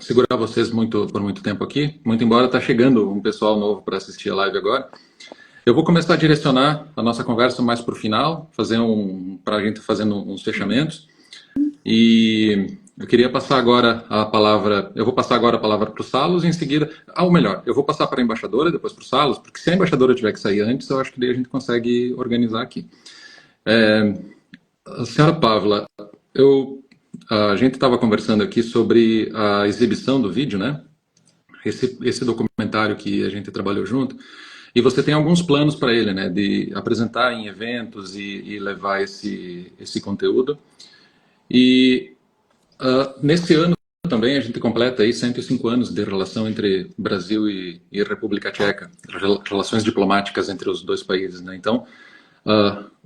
segurar vocês por muito tempo aqui, muito embora está chegando um pessoal novo para assistir a live agora. Eu vou começar a direcionar a nossa conversa mais para o final, para a gente fazendo uns fechamentos. E eu queria passar agora a palavra. Eu vou passar agora a palavra para o Salos e em seguida. Ou melhor, eu vou passar para a embaixadora, depois para o Salos, porque se a embaixadora tiver que sair antes, eu acho que daí a gente consegue organizar aqui. A senhora Pavla, a gente estava conversando aqui sobre a exibição do vídeo, né? Esse documentário que a gente trabalhou junto. E você tem alguns planos para ele, né? De apresentar em eventos e levar esse conteúdo. E nesse ano também a gente completa aí 105 anos de relação entre Brasil e República Tcheca, relações diplomáticas entre os dois países, né? Então,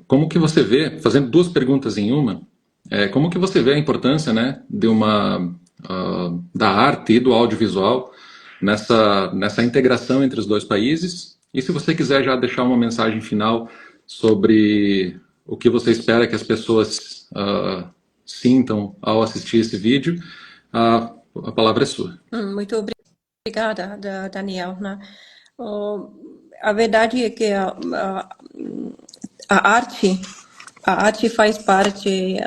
como que você vê, fazendo duas perguntas em uma, como que você vê a importância, né, da arte e do audiovisual nessa integração entre os dois países? E se você quiser já deixar uma mensagem final sobre o que você espera que as pessoas sintam ao assistir esse vídeo, a palavra é sua. Muito obrigada, Daniel. Né? A verdade é que a arte faz parte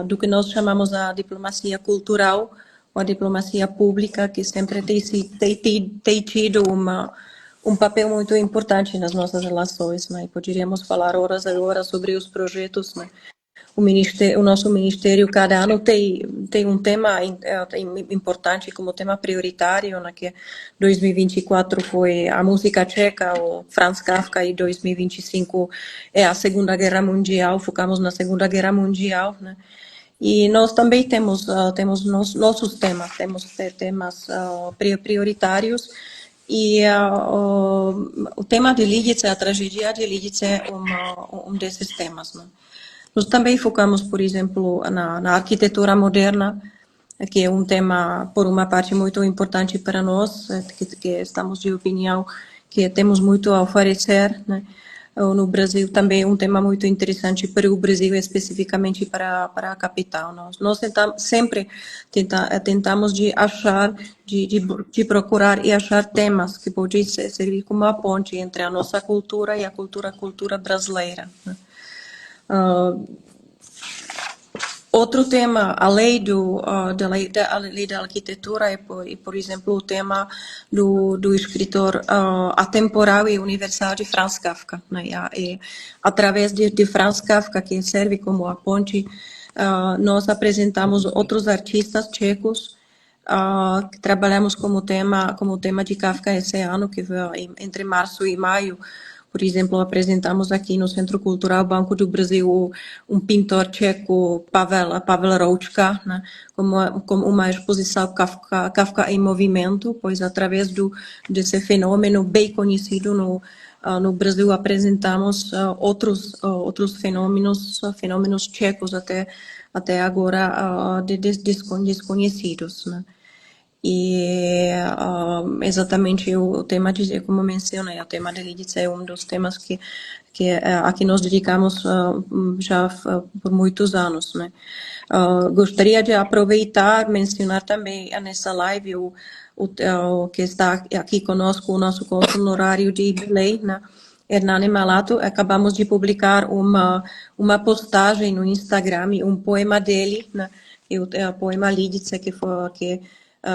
do que nós chamamos a diplomacia cultural, ou a diplomacia pública, que sempre tem tido um papel muito importante nas nossas relações. Né? Poderíamos falar horas e horas sobre os projetos, né? O nosso ministério cada ano tem um tema importante como tema prioritário, né, que 2024 foi a música tcheca, o Franz Kafka, e 2025 é a Segunda Guerra Mundial, focamos na Segunda Guerra Mundial, né? E nós também temos nossos temas, temos temas prioritários. E o tema de Lidice, a tragédia de Lidice, é um desses temas, né? Nós também focamos, por exemplo, na arquitetura moderna, que é um tema, por uma parte, muito importante para nós, que estamos de opinião que temos muito a oferecer, né? No Brasil também é um tema muito interessante para o Brasil, especificamente para a capital. Nós sempre tentamos de achar, de procurar e achar temas que podem servir como uma ponte entre a nossa cultura e a cultura brasileira, né? Outro tema, a lei da arquitetura, é, por exemplo, o tema do escritor atemporal e universal de Franz Kafka, né? E através de Franz Kafka, que serve como a ponte nós apresentamos outros artistas tchecos que trabalhamos como tema de Kafka esse ano, que foi entre março e maio. Por exemplo, apresentamos aqui no Centro Cultural Banco do Brasil um pintor tcheco, Pavel Roučka, né, como uma exposição Kafka em movimento, pois através desse fenômeno bem conhecido no Brasil apresentamos outros fenômenos tchecos até agora desconhecidos, né? E exatamente o tema como mencionei, o tema de Lidice é um dos temas a que nós dedicamos já por muitos anos, né? Gostaria de aproveitar, mencionar também nessa live o que está aqui conosco, o nosso cônsul honorário de Belém, né? Hernani Malato. Acabamos de publicar uma postagem no Instagram, um poema dele, né? O poema Lidice, que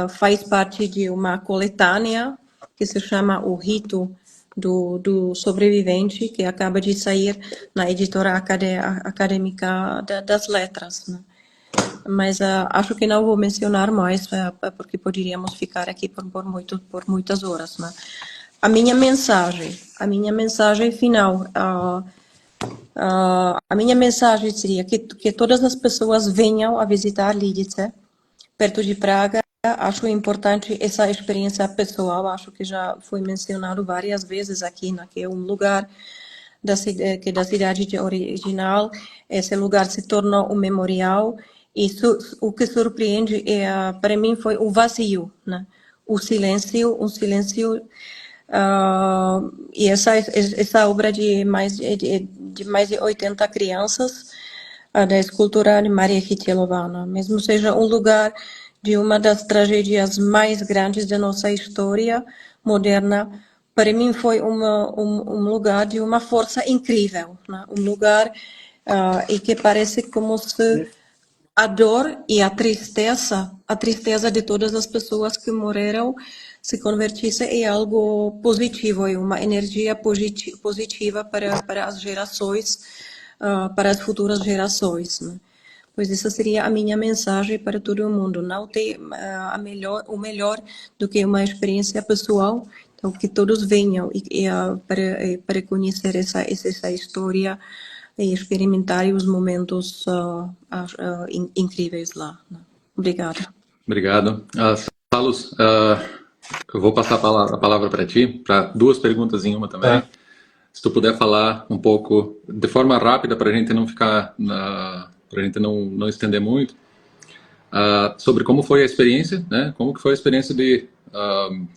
faz parte de uma coletânea que se chama O Rito do Sobrevivente, que acaba de sair na editora acadêmica das letras, né? Mas acho que não vou mencionar mais, porque poderíamos ficar aqui por muitas horas, né? A minha mensagem final, a minha mensagem seria que todas as pessoas venham a visitar Lidice, perto de Praga. Acho importante essa experiência pessoal, acho que já foi mencionado várias vezes aqui, né, que é um lugar da cidade original. Esse lugar se tornou um memorial, e o que surpreende para mim foi o vazio, né? O silêncio, e essa obra de mais de 80 crianças da escultura de Maria Chytilová, né? Mesmo seja um lugar de uma das tragédias mais grandes da nossa história moderna, para mim foi um lugar de uma força incrível, né? Um lugar e que parece como se a dor e a tristeza de todas as pessoas que morreram se convertisse em algo positivo, em uma energia positiva para as gerações, para as futuras gerações, né? Pois essa seria a minha mensagem para todo mundo. Não tem o melhor do que uma experiência pessoal, então que todos venham para conhecer essa história e experimentar os momentos incríveis lá, né? Obrigada. Obrigado. Salos, eu vou passar a palavra para ti, para duas perguntas em uma também. Se tu puder falar um pouco, de forma rápida, para a gente não ficar, para a gente não estender muito, sobre como foi a experiência, né? Como que foi a experiência de, como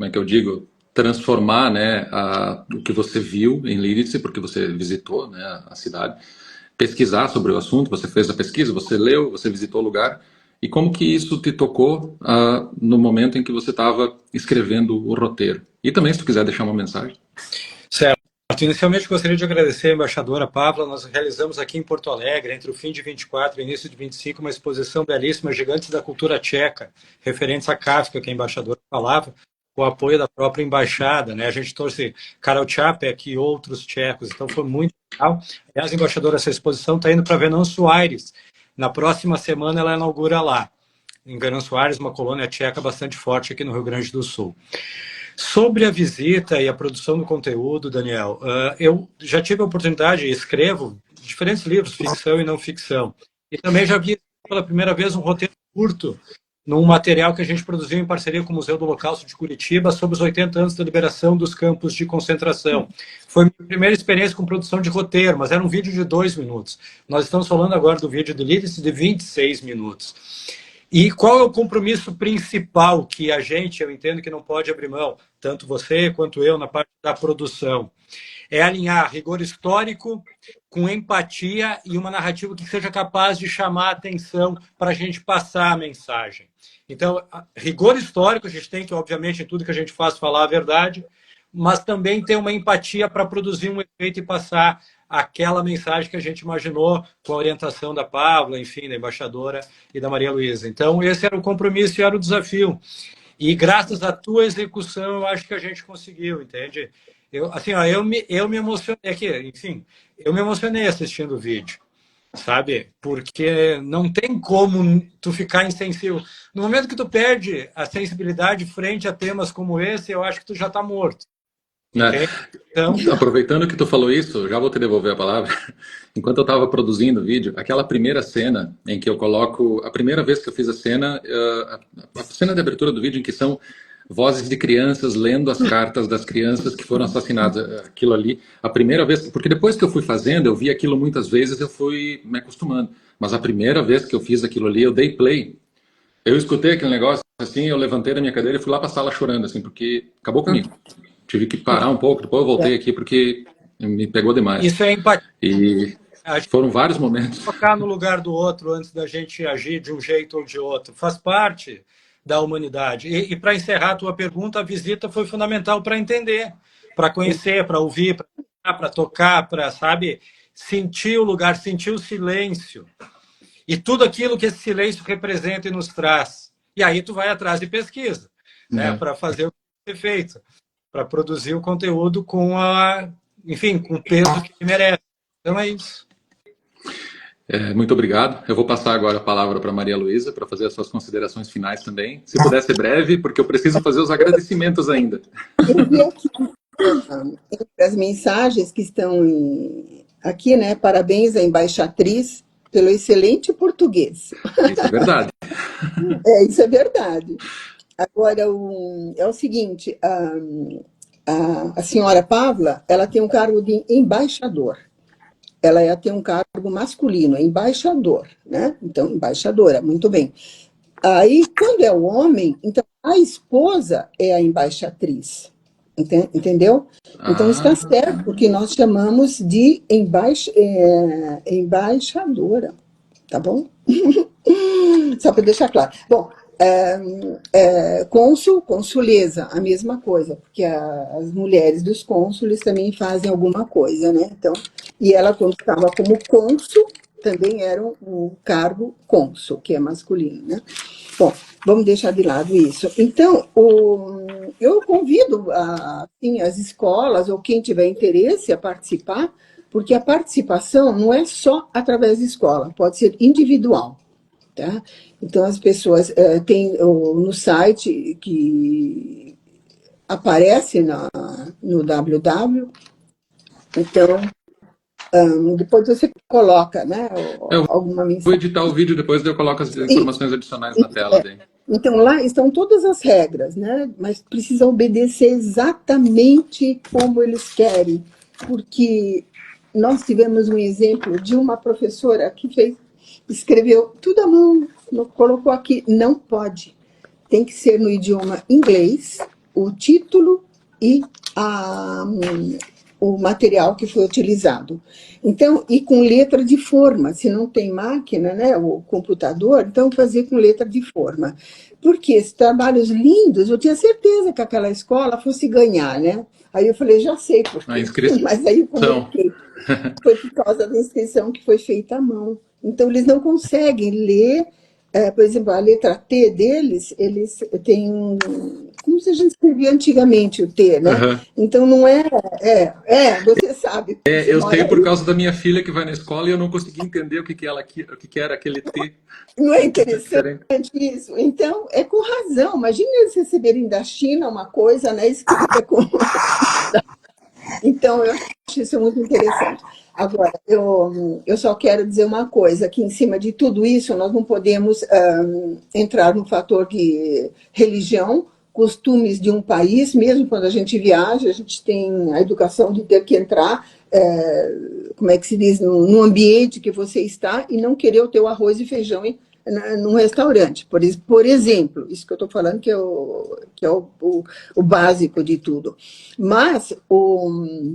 é que eu digo, transformar, né, o que você viu em Lidice, porque você visitou, né, a cidade, pesquisar sobre o assunto, você fez a pesquisa, você leu, você visitou o lugar, e como que isso te tocou no momento em que você estava escrevendo o roteiro. E também, se tu quiser deixar uma mensagem. Certo. Inicialmente, gostaria de agradecer a embaixadora Pavla. Nós realizamos aqui em Porto Alegre, entre o fim de 24 e o início de 25, uma exposição belíssima, Gigantes da Cultura Tcheca, referentes a Kafka, que a embaixadora falava, com o apoio da própria embaixada, né? A gente trouxe Karel Čapek e outros tchecos, então foi muito legal. Aliás, embaixadora, essa exposição está indo para Venâncio Aires. Na próxima semana ela inaugura lá, em Venâncio Aires, uma colônia tcheca bastante forte aqui no Rio Grande do Sul. Sobre a visita e a produção do conteúdo, Daniel, eu já tive a oportunidade, escrevo diferentes livros, ficção e não ficção. E também já vi pela primeira vez um roteiro curto num material que a gente produziu em parceria com o Museu do Holocausto de Curitiba sobre os 80 anos da liberação dos campos de concentração. Foi a minha primeira experiência com produção de roteiro, mas era um vídeo de 2 minutos. Nós estamos falando agora do vídeo de Lidice de 26 minutos. E qual é o compromisso principal que eu entendo que não pode abrir mão, tanto você quanto eu, na parte da produção? É alinhar rigor histórico com empatia e uma narrativa que seja capaz de chamar a atenção para a gente passar a mensagem. Então, rigor histórico, a gente tem que, obviamente, em tudo que a gente faz, falar a verdade, mas também ter uma empatia para produzir um efeito e passar aquela mensagem que a gente imaginou com a orientação da Pavla, enfim, da embaixadora e da Maria Luísa. Então, esse era o compromisso e era o desafio. E graças à tua execução, eu acho que a gente conseguiu, entende? Eu me emocionei aqui, enfim, eu me emocionei assistindo o vídeo. sabe? Porque não tem como tu ficar insensível. No momento que tu perde a sensibilidade frente a temas como esse, eu acho que tu já está morto. Né? Então, aproveitando que tu falou isso, já vou te devolver a palavra. Enquanto eu estava produzindo o vídeo, aquela primeira cena em que eu coloco, a primeira vez que eu fiz a cena de abertura do vídeo em que são vozes de crianças lendo as cartas das crianças que foram assassinadas, aquilo ali, a primeira vez, porque depois que eu fui fazendo, eu vi aquilo muitas vezes, eu fui me acostumando, mas a primeira vez que eu fiz aquilo ali, eu dei play, eu escutei aquele negócio assim, eu levantei da minha cadeira e fui lá para a sala chorando, assim, porque acabou comigo. Tive que parar um pouco, depois eu voltei aqui porque me pegou demais. isso é empatia. E foram vários momentos. Colocar no lugar do outro antes da gente agir de um jeito ou de outro. Faz parte da humanidade. E para encerrar a tua pergunta, a visita foi fundamental para entender, para conhecer, para ouvir, para tocar, para, sabe, sentir o lugar, sentir o silêncio. E tudo aquilo que esse silêncio representa e nos traz. E aí tu vai atrás de pesquisa, né, para fazer o que tem que ser feito, para produzir o conteúdo com com o peso que merece. Então é isso. Muito obrigado. Eu vou passar agora a palavra para Maria Luísa para fazer as suas considerações finais também. Se puder ser breve, porque eu preciso fazer os agradecimentos ainda. Eu vi aqui entre as mensagens que estão aqui, né? Parabéns à embaixatriz pelo excelente português. Isso é verdade. Isso é verdade. Agora, é o seguinte, a senhora Pavla, ela tem um cargo de embaixador. Ela ia ter um cargo masculino, embaixador, né? Então, embaixadora, muito bem. Aí, quando é o homem, então a esposa é a embaixatriz, entendeu? Então, está certo, porque nós chamamos de embaixadora, tá bom? Só para deixar claro. Bom, cônsul, consuleza, a mesma coisa, porque as mulheres dos cônsules também fazem alguma coisa, né? Então, e ela, quando estava como cônsul, também era o cargo cônsul, que é masculino, né? Bom, vamos deixar de lado isso. Então, eu convido assim, as escolas ou quem tiver interesse a participar, porque a participação não é só através da escola, pode ser individual. Tá? Então, as pessoas têm no site que aparece no www, então, depois você coloca, né, alguma mensagem. Vou editar o vídeo, depois eu coloco as informações adicionais na tela. Então, lá estão todas as regras, né, mas precisa obedecer exatamente como eles querem, porque nós tivemos um exemplo de uma professora que escreveu tudo à mão, colocou aqui, não pode. Tem que ser no idioma inglês, o título e o material que foi utilizado. Então, e com letra de forma, se não tem máquina, né, o computador, então fazer com letra de forma. Porque esses trabalhos lindos, eu tinha certeza que aquela escola fosse ganhar, né? Aí eu falei, já sei por quê. Mas aí eu comuniquei. Foi por causa da inscrição que foi feita à mão. Então, eles não conseguem ler, por exemplo, a letra T deles, eles têm como se a gente escrevia antigamente o T, né? Uhum. Então, não você sabe. Eu sei por causa da minha filha que vai na escola e eu não consegui entender o que era aquele T. Não é interessante isso? Então, é com razão. Imagina eles receberem da China uma coisa, né, escrita com... Então, eu acho isso muito interessante. Agora, eu só quero dizer uma coisa, que em cima de tudo isso, nós não podemos entrar no fator de religião, costumes de um país, mesmo quando a gente viaja, a gente tem a educação de ter que entrar, como é que se diz, no ambiente que você está e não querer o teu arroz e feijão num restaurante, por exemplo, isso que eu estou falando que é o básico de tudo. Mas o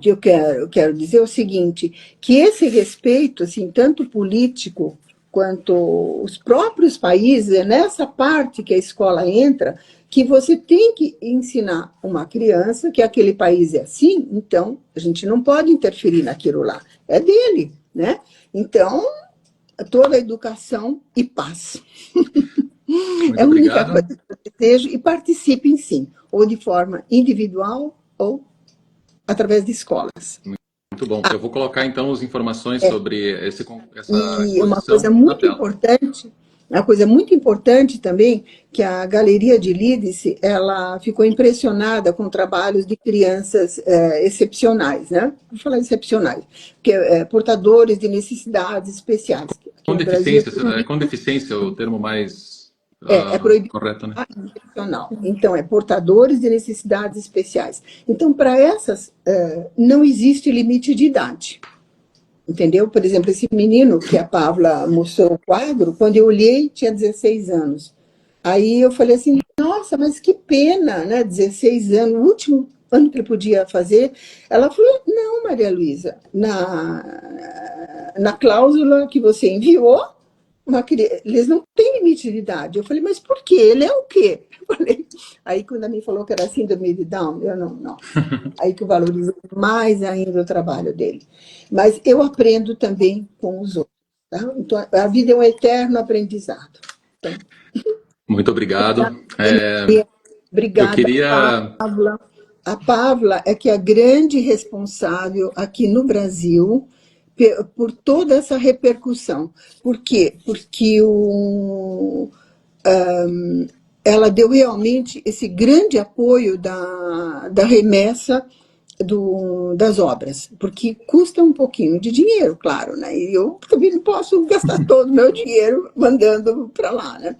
que eu quero dizer é o seguinte, que esse respeito, assim, tanto político quanto os próprios países, é nessa parte que a escola entra, que você tem que ensinar uma criança que aquele país é assim, então a gente não pode interferir naquilo lá, é dele, né? Então, toda a educação e paz. É a única coisa que eu desejo, e participem sim, ou de forma individual ou através de escolas. Muito bom. Eu vou colocar, então, as informações sobre essa E uma exposição coisa na tela. uma coisa muito importante também, que a Galeria de Lídice, ela ficou impressionada com trabalhos de crianças excepcionais, né? Vou falar excepcionais, porque portadores de necessidades especiais. Aqui no Brasil Com deficiência é o termo mais é proibido correto, né? excepcional. Então, é portadores de necessidades especiais. Então, para essas, não existe limite de idade. Entendeu? Por exemplo, esse menino que a Pavla mostrou o quadro, quando eu olhei, tinha 16 anos. Aí eu falei assim, nossa, mas que pena, né? 16 anos, o último ano que ele podia fazer. Ela falou, não, Maria Luísa, na cláusula que você enviou, eles não têm limite de idade. Eu falei, mas por quê? Ele é o quê? Eu falei, aí quando a mim falou que era síndrome de Down, eu não. Aí que eu valorizo mais ainda o trabalho dele. Mas eu aprendo também com os outros. Tá? Então, a vida é um eterno aprendizado. Então, Muito obrigado. obrigada, Eu queria... Pavla. A Pavla é que é a grande responsável aqui no Brasil por toda essa repercussão. Por quê? Porque ela deu realmente esse grande apoio da remessa das obras, porque custa um pouquinho de dinheiro, claro, né? E eu também não posso gastar todo o meu dinheiro mandando para lá, né?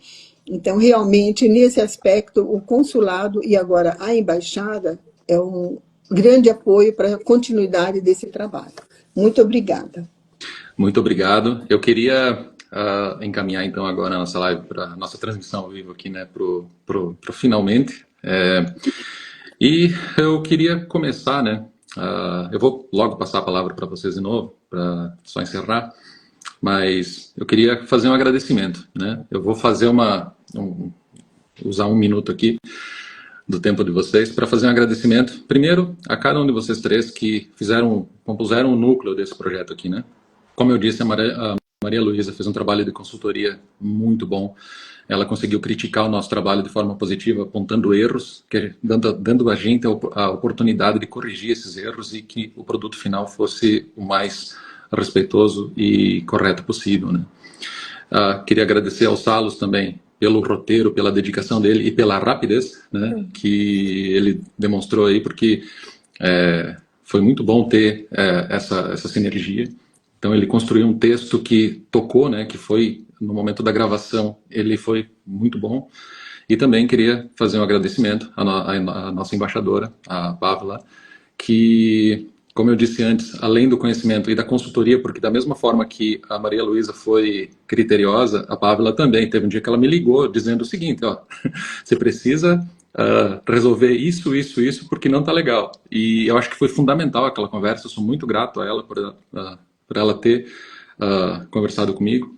Então, realmente, nesse aspecto, o consulado e agora a embaixada é um grande apoio para a continuidade desse trabalho. Muito obrigada. Muito obrigado. Eu queria encaminhar, então, agora a nossa live para a nossa transmissão ao vivo aqui, né, pro finalmente. E eu queria começar, né, eu vou logo passar a palavra para vocês de novo, para só encerrar, mas eu queria fazer um agradecimento, né? Eu vou fazer usar um minuto aqui do tempo de vocês para fazer um agradecimento, primeiro, a cada um de vocês três que compuseram o núcleo desse projeto aqui, né? Como eu disse, a Maria Luísa fez um trabalho de consultoria muito bom. Ela conseguiu criticar o nosso trabalho de forma positiva, apontando erros, dando a gente a oportunidade de corrigir esses erros e que o produto final fosse o mais respeitoso e correto possível, né? Queria agradecer ao Salos também pelo roteiro, pela dedicação dele e pela rapidez, né, que ele demonstrou aí, porque foi muito bom ter essa sinergia. Então ele construiu um texto que tocou, né, que foi, no momento da gravação, ele foi muito bom. E também queria fazer um agradecimento à nossa embaixadora, a Pavla, que, como eu disse antes, além do conhecimento e da consultoria, porque da mesma forma que a Maria Luísa foi criteriosa, a Pavla também. Teve um dia que ela me ligou dizendo o seguinte, ó, você precisa resolver isso, porque não tá legal. E eu acho que foi fundamental aquela conversa, eu sou muito grato a ela por ela ter conversado comigo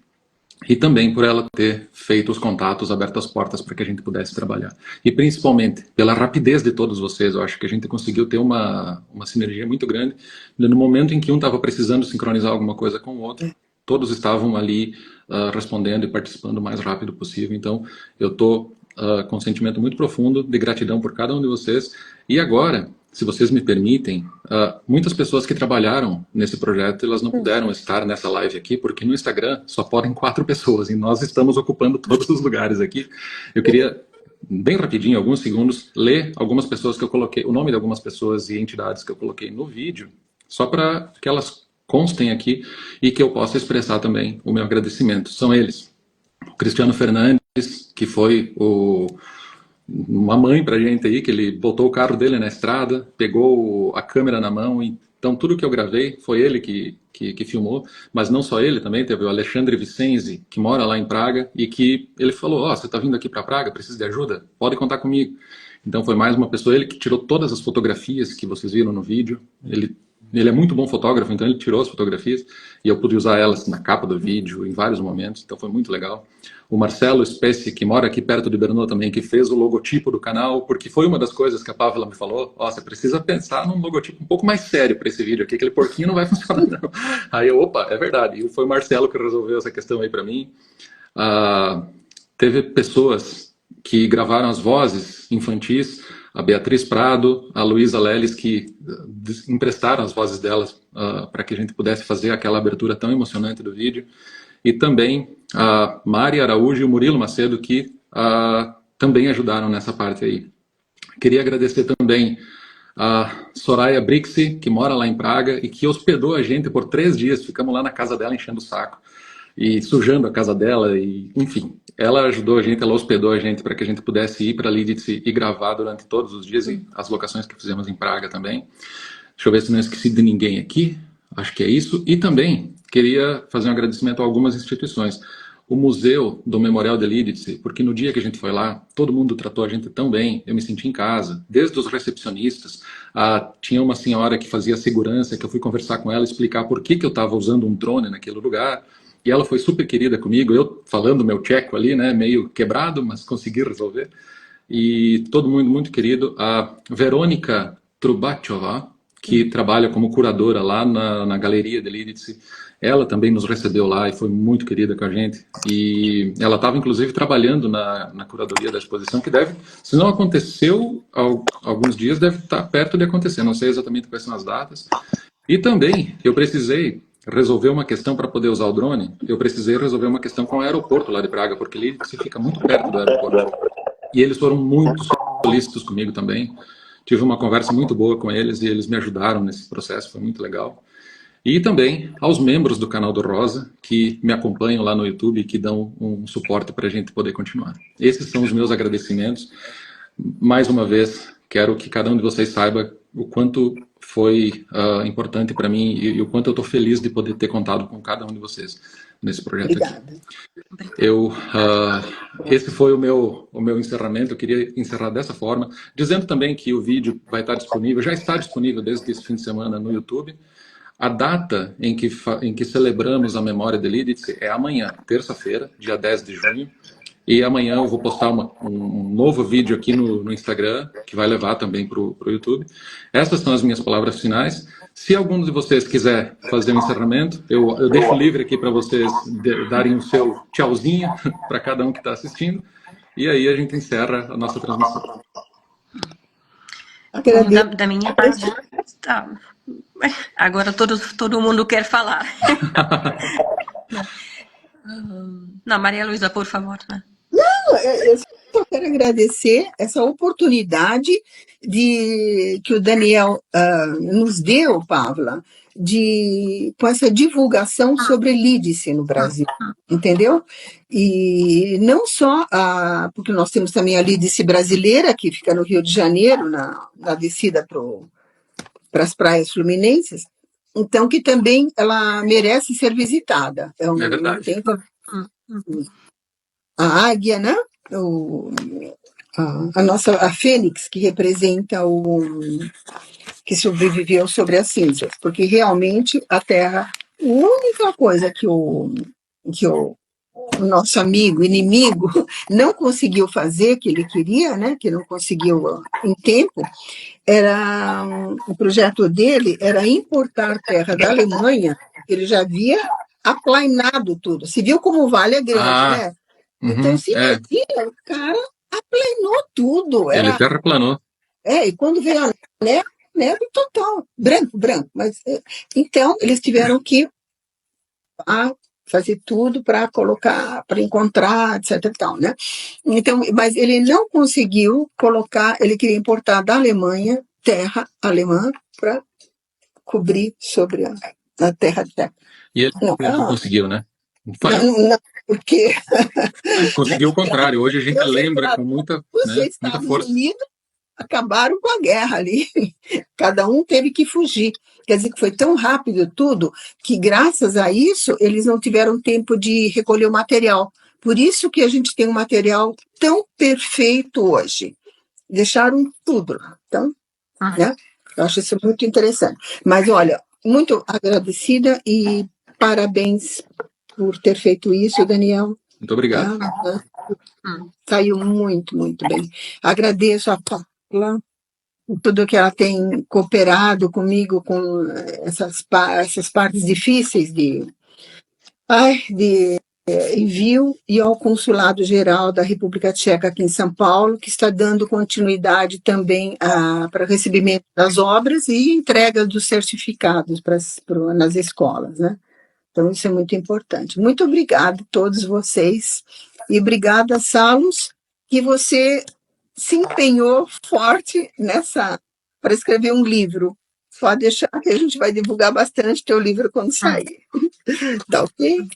e também por ela ter feito os contatos, aberto as portas para que a gente pudesse trabalhar. E principalmente pela rapidez de todos vocês, eu acho que a gente conseguiu ter uma sinergia muito grande. No momento em que um estava precisando sincronizar alguma coisa com o outro, todos estavam ali respondendo e participando o mais rápido possível. Então, eu estou com um sentimento muito profundo de gratidão por cada um de vocês. E agora, se vocês me permitem, muitas pessoas que trabalharam nesse projeto, elas não puderam estar nessa live aqui, porque no Instagram só podem 4 pessoas, e nós estamos ocupando todos os lugares aqui. Eu queria, bem rapidinho, alguns segundos, ler algumas pessoas que eu coloquei, o nome de algumas pessoas e entidades que eu coloquei no vídeo, só para que elas constem aqui e que eu possa expressar também o meu agradecimento. São eles: o Cristiano Fernandes, que foi uma mãe pra gente aí, que ele botou o carro dele na estrada, pegou a câmera na mão, então tudo que eu gravei foi ele que filmou, mas não só ele, também teve o Alexandre Vicenzi, que mora lá em Praga, e que ele falou, você tá vindo aqui para Praga, precisa de ajuda? Pode contar comigo. Então foi mais uma pessoa, ele que tirou todas as fotografias que vocês viram no vídeo, ele é muito bom fotógrafo, então ele tirou as fotografias e eu pude usar elas na capa do vídeo, em vários momentos, então foi muito legal. O Marcelo Spessi, que mora aqui perto de Brno também, que fez o logotipo do canal, porque foi uma das coisas que a Pavla me falou, você precisa pensar num logotipo um pouco mais sério para esse vídeo aqui, aquele porquinho não vai funcionar não. Aí eu, opa, é verdade, e foi o Marcelo que resolveu essa questão aí para mim. Teve pessoas que gravaram as vozes infantis, a Beatriz Prado, a Luísa Leles, que emprestaram as vozes delas para que a gente pudesse fazer aquela abertura tão emocionante do vídeo, e também a Mari Araújo e o Murilo Macedo, que também ajudaram nessa parte aí. Queria agradecer também a Soraya Brixi, que mora lá em Praga e que hospedou a gente por 3 dias, ficamos lá na casa dela enchendo o saco e sujando a casa dela, e enfim, ela ajudou a gente, ela hospedou a gente para que a gente pudesse ir para Lidice e gravar durante todos os dias, e as locações que fizemos em Praga também. Deixa eu ver se não esqueci de ninguém aqui, acho que é isso. E também queria fazer um agradecimento a algumas instituições. O Museu do Memorial de Lidice, porque no dia que a gente foi lá, todo mundo tratou a gente tão bem, eu me senti em casa, desde os recepcionistas, tinha uma senhora que fazia segurança, que eu fui conversar com ela, explicar por que eu estava usando um drone naquele lugar, e ela foi super querida comigo, eu falando meu tcheco ali, né, meio quebrado, mas consegui resolver. E todo mundo muito querido. A Verônica Trubachova, que trabalha como curadora lá na Galeria de Lidice, ela também nos recebeu lá e foi muito querida com a gente. E ela estava, inclusive, trabalhando na curadoria da exposição, que deve, se não aconteceu alguns dias, deve estar perto de acontecer. Não sei exatamente quais são as datas. E também, eu precisei resolver uma questão para poder usar o drone. Eu precisei resolver uma questão com o aeroporto lá de Praga, porque Lidice fica muito perto do aeroporto. E eles foram muito solícitos comigo também. Tive uma conversa muito boa com eles e eles me ajudaram nesse processo, foi muito legal. E também aos membros do canal do Rosa, que me acompanham lá no YouTube e que dão um suporte para a gente poder continuar. Esses são os meus agradecimentos. Mais uma vez, quero que cada um de vocês saiba o quanto foi importante para mim e o quanto eu estou feliz de poder ter contado com cada um de vocês nesse projeto. Obrigada. Aqui. Esse foi o meu encerramento. Eu queria encerrar dessa forma, dizendo também que o vídeo vai estar disponível, já está disponível desde esse fim de semana no YouTube. A data em que celebramos a memória de Lidice é amanhã, terça-feira, dia 10 de junho. E amanhã eu vou postar um novo vídeo aqui no Instagram, que vai levar também para o YouTube. Essas são as minhas palavras finais. Se algum de vocês quiser fazer um encerramento, eu deixo livre aqui para vocês darem o seu tchauzinho para cada um que está assistindo. E aí a gente encerra a nossa transmissão. Da minha parte, tá. Agora todo mundo quer falar. Não, Maria Luísa, por favor. Né? Não, eu só quero agradecer essa oportunidade que o Daniel nos deu, Pavla, com essa divulgação sobre Lidice no Brasil, entendeu? E não só, porque nós temos também a Lidice brasileira, que fica no Rio de Janeiro, na descida para as praias fluminenses, então que também ela merece ser visitada. É verdade. A águia, né? A Fênix, que representa que sobreviveu sobre as cinzas, porque realmente a Terra, a única coisa que o nosso inimigo, não conseguiu fazer, que ele queria, né? Que não conseguiu em tempo, o projeto dele era importar terra da Alemanha. Ele já havia aplainado tudo. Se viu como o vale é grande, né? Então, se imagina, o cara aplainou tudo. Ele terraplanou. E quando veio a neve total, branco. Mas, então, eles tiveram que fazer tudo para colocar, para encontrar, etc. E tal, né? Então, mas ele não conseguiu colocar, ele queria importar da Alemanha terra alemã para cobrir sobre a terra. E ele não conseguiu, né? Não, porque... Conseguiu o contrário. Hoje a gente lembra com muita força. Unidos acabaram com a guerra ali. Cada um teve que fugir. Quer dizer que foi tão rápido tudo que, graças a isso, eles não tiveram tempo de recolher o material. Por isso que a gente tem um material tão perfeito hoje. Deixaram tudo. Então, né? Eu acho isso muito interessante. Mas, olha, muito agradecida e parabéns por ter feito isso, Daniel. Muito obrigado. Saiu muito, muito bem. Agradeço a Paula, tudo que ela tem cooperado comigo com essas partes difíceis de envio e ao Consulado Geral da República Tcheca aqui em São Paulo, que está dando continuidade também para recebimento das obras e entrega dos certificados nas escolas, né? Então, isso é muito importante. Muito obrigada a todos vocês e obrigada, Salos, que você se empenhou forte para escrever um livro. Pode deixar que a gente vai divulgar bastante teu livro quando sair. Tá ok?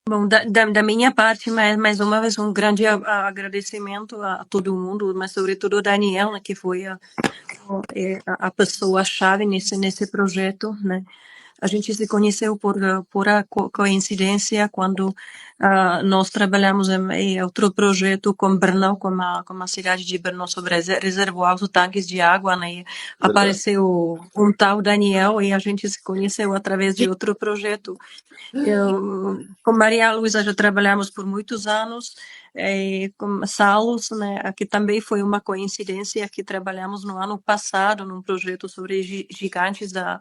Bom, da minha parte, mais uma vez, um grande agradecimento a todo mundo, mas sobretudo a Daniel, né, que foi a pessoa-chave nesse projeto, né? A gente se conheceu por pura coincidência quando nós trabalhamos em outro projeto com Brno, com a cidade de Brno, sobre reservoirs, tanques de água, né? E apareceu um tal Daniel e a gente se conheceu através de outro projeto. Com Maria Luísa já trabalhamos por muitos anos, com Salos, né, que também foi uma coincidência que trabalhamos no ano passado num projeto sobre gigantes da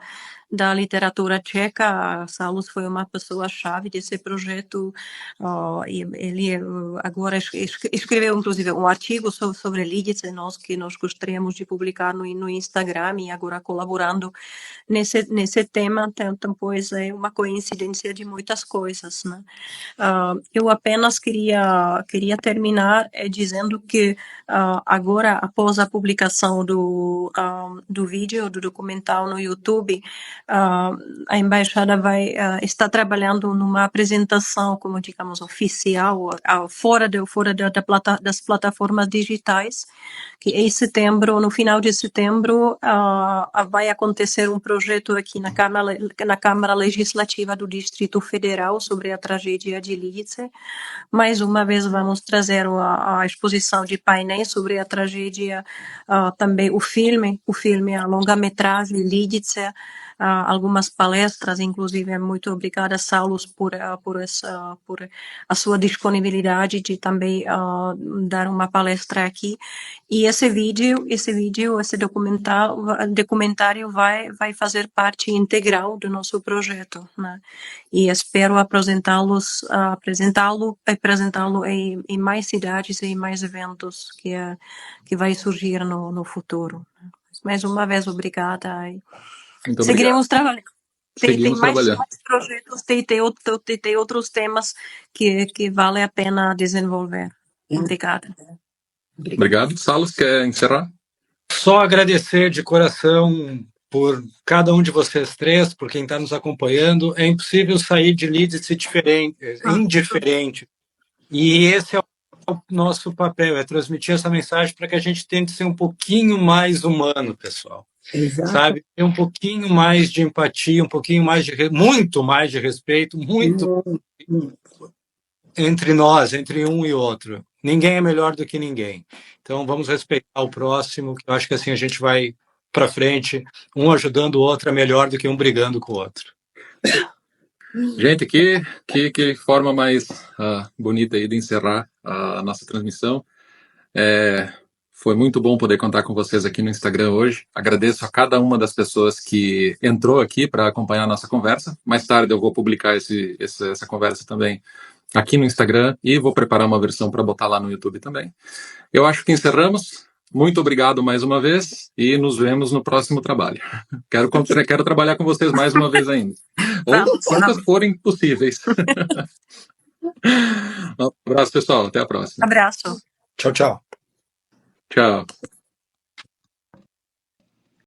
literatura tcheca. Salos foi uma pessoa-chave desse projeto, e ele agora escreveu inclusive um artigo sobre Lidice, que nós gostaríamos de publicar no Instagram, e agora colaborando nesse tema. Então, pois é uma coincidência de muitas coisas, né? Eu apenas queria terminar dizendo que agora, após a publicação do vídeo, do documental no YouTube, a embaixada está trabalhando numa apresentação, como digamos, oficial, fora das plataformas digitais, que em setembro, no final de setembro, vai acontecer um projeto aqui na Câmara Legislativa do Distrito Federal sobre a tragédia de Lidice. Mais uma vez vamos trazer a exposição de painéis sobre a tragédia, também o filme, a longa-metragem Lidice, algumas palestras, inclusive. Muito obrigada, Saulos, por a sua disponibilidade de também dar uma palestra aqui. E esse documentário vai fazer parte integral do nosso projeto, né? E espero apresentá-lo em mais cidades e em mais eventos que vai surgir no futuro. Mais uma vez, obrigada. Muito obrigado. Seguiremos trabalhando. Tem mais projetos, tem outros temas que vale a pena desenvolver. Obrigada. Obrigado. Salos, quer encerrar? Só agradecer de coração por cada um de vocês três, por quem está nos acompanhando. É impossível sair de Lidice indiferente. E esse é o nosso papel, é transmitir essa mensagem para que a gente tente ser um pouquinho mais humano, pessoal. Exato. Sabe? Ter um pouquinho mais de empatia, um pouquinho mais muito mais de respeito, entre nós, entre um e outro. Ninguém é melhor do que ninguém. Então, vamos respeitar o próximo, que eu acho que assim a gente vai para frente, um ajudando o outro é melhor do que um brigando com o outro. Gente, que forma mais bonita aí de encerrar a nossa transmissão. Foi muito bom poder contar com vocês aqui no Instagram hoje. Agradeço a cada uma das pessoas que entrou aqui para acompanhar a nossa conversa. Mais tarde eu vou publicar essa conversa também aqui no Instagram e vou preparar uma versão para botar lá no YouTube também. Eu acho que encerramos. Muito obrigado mais uma vez e nos vemos no próximo trabalho. Quero trabalhar com vocês mais uma vez ainda. Ou quantas forem possíveis. Um abraço, pessoal. Até a próxima. Abraço. Tchau, tchau. Tchau.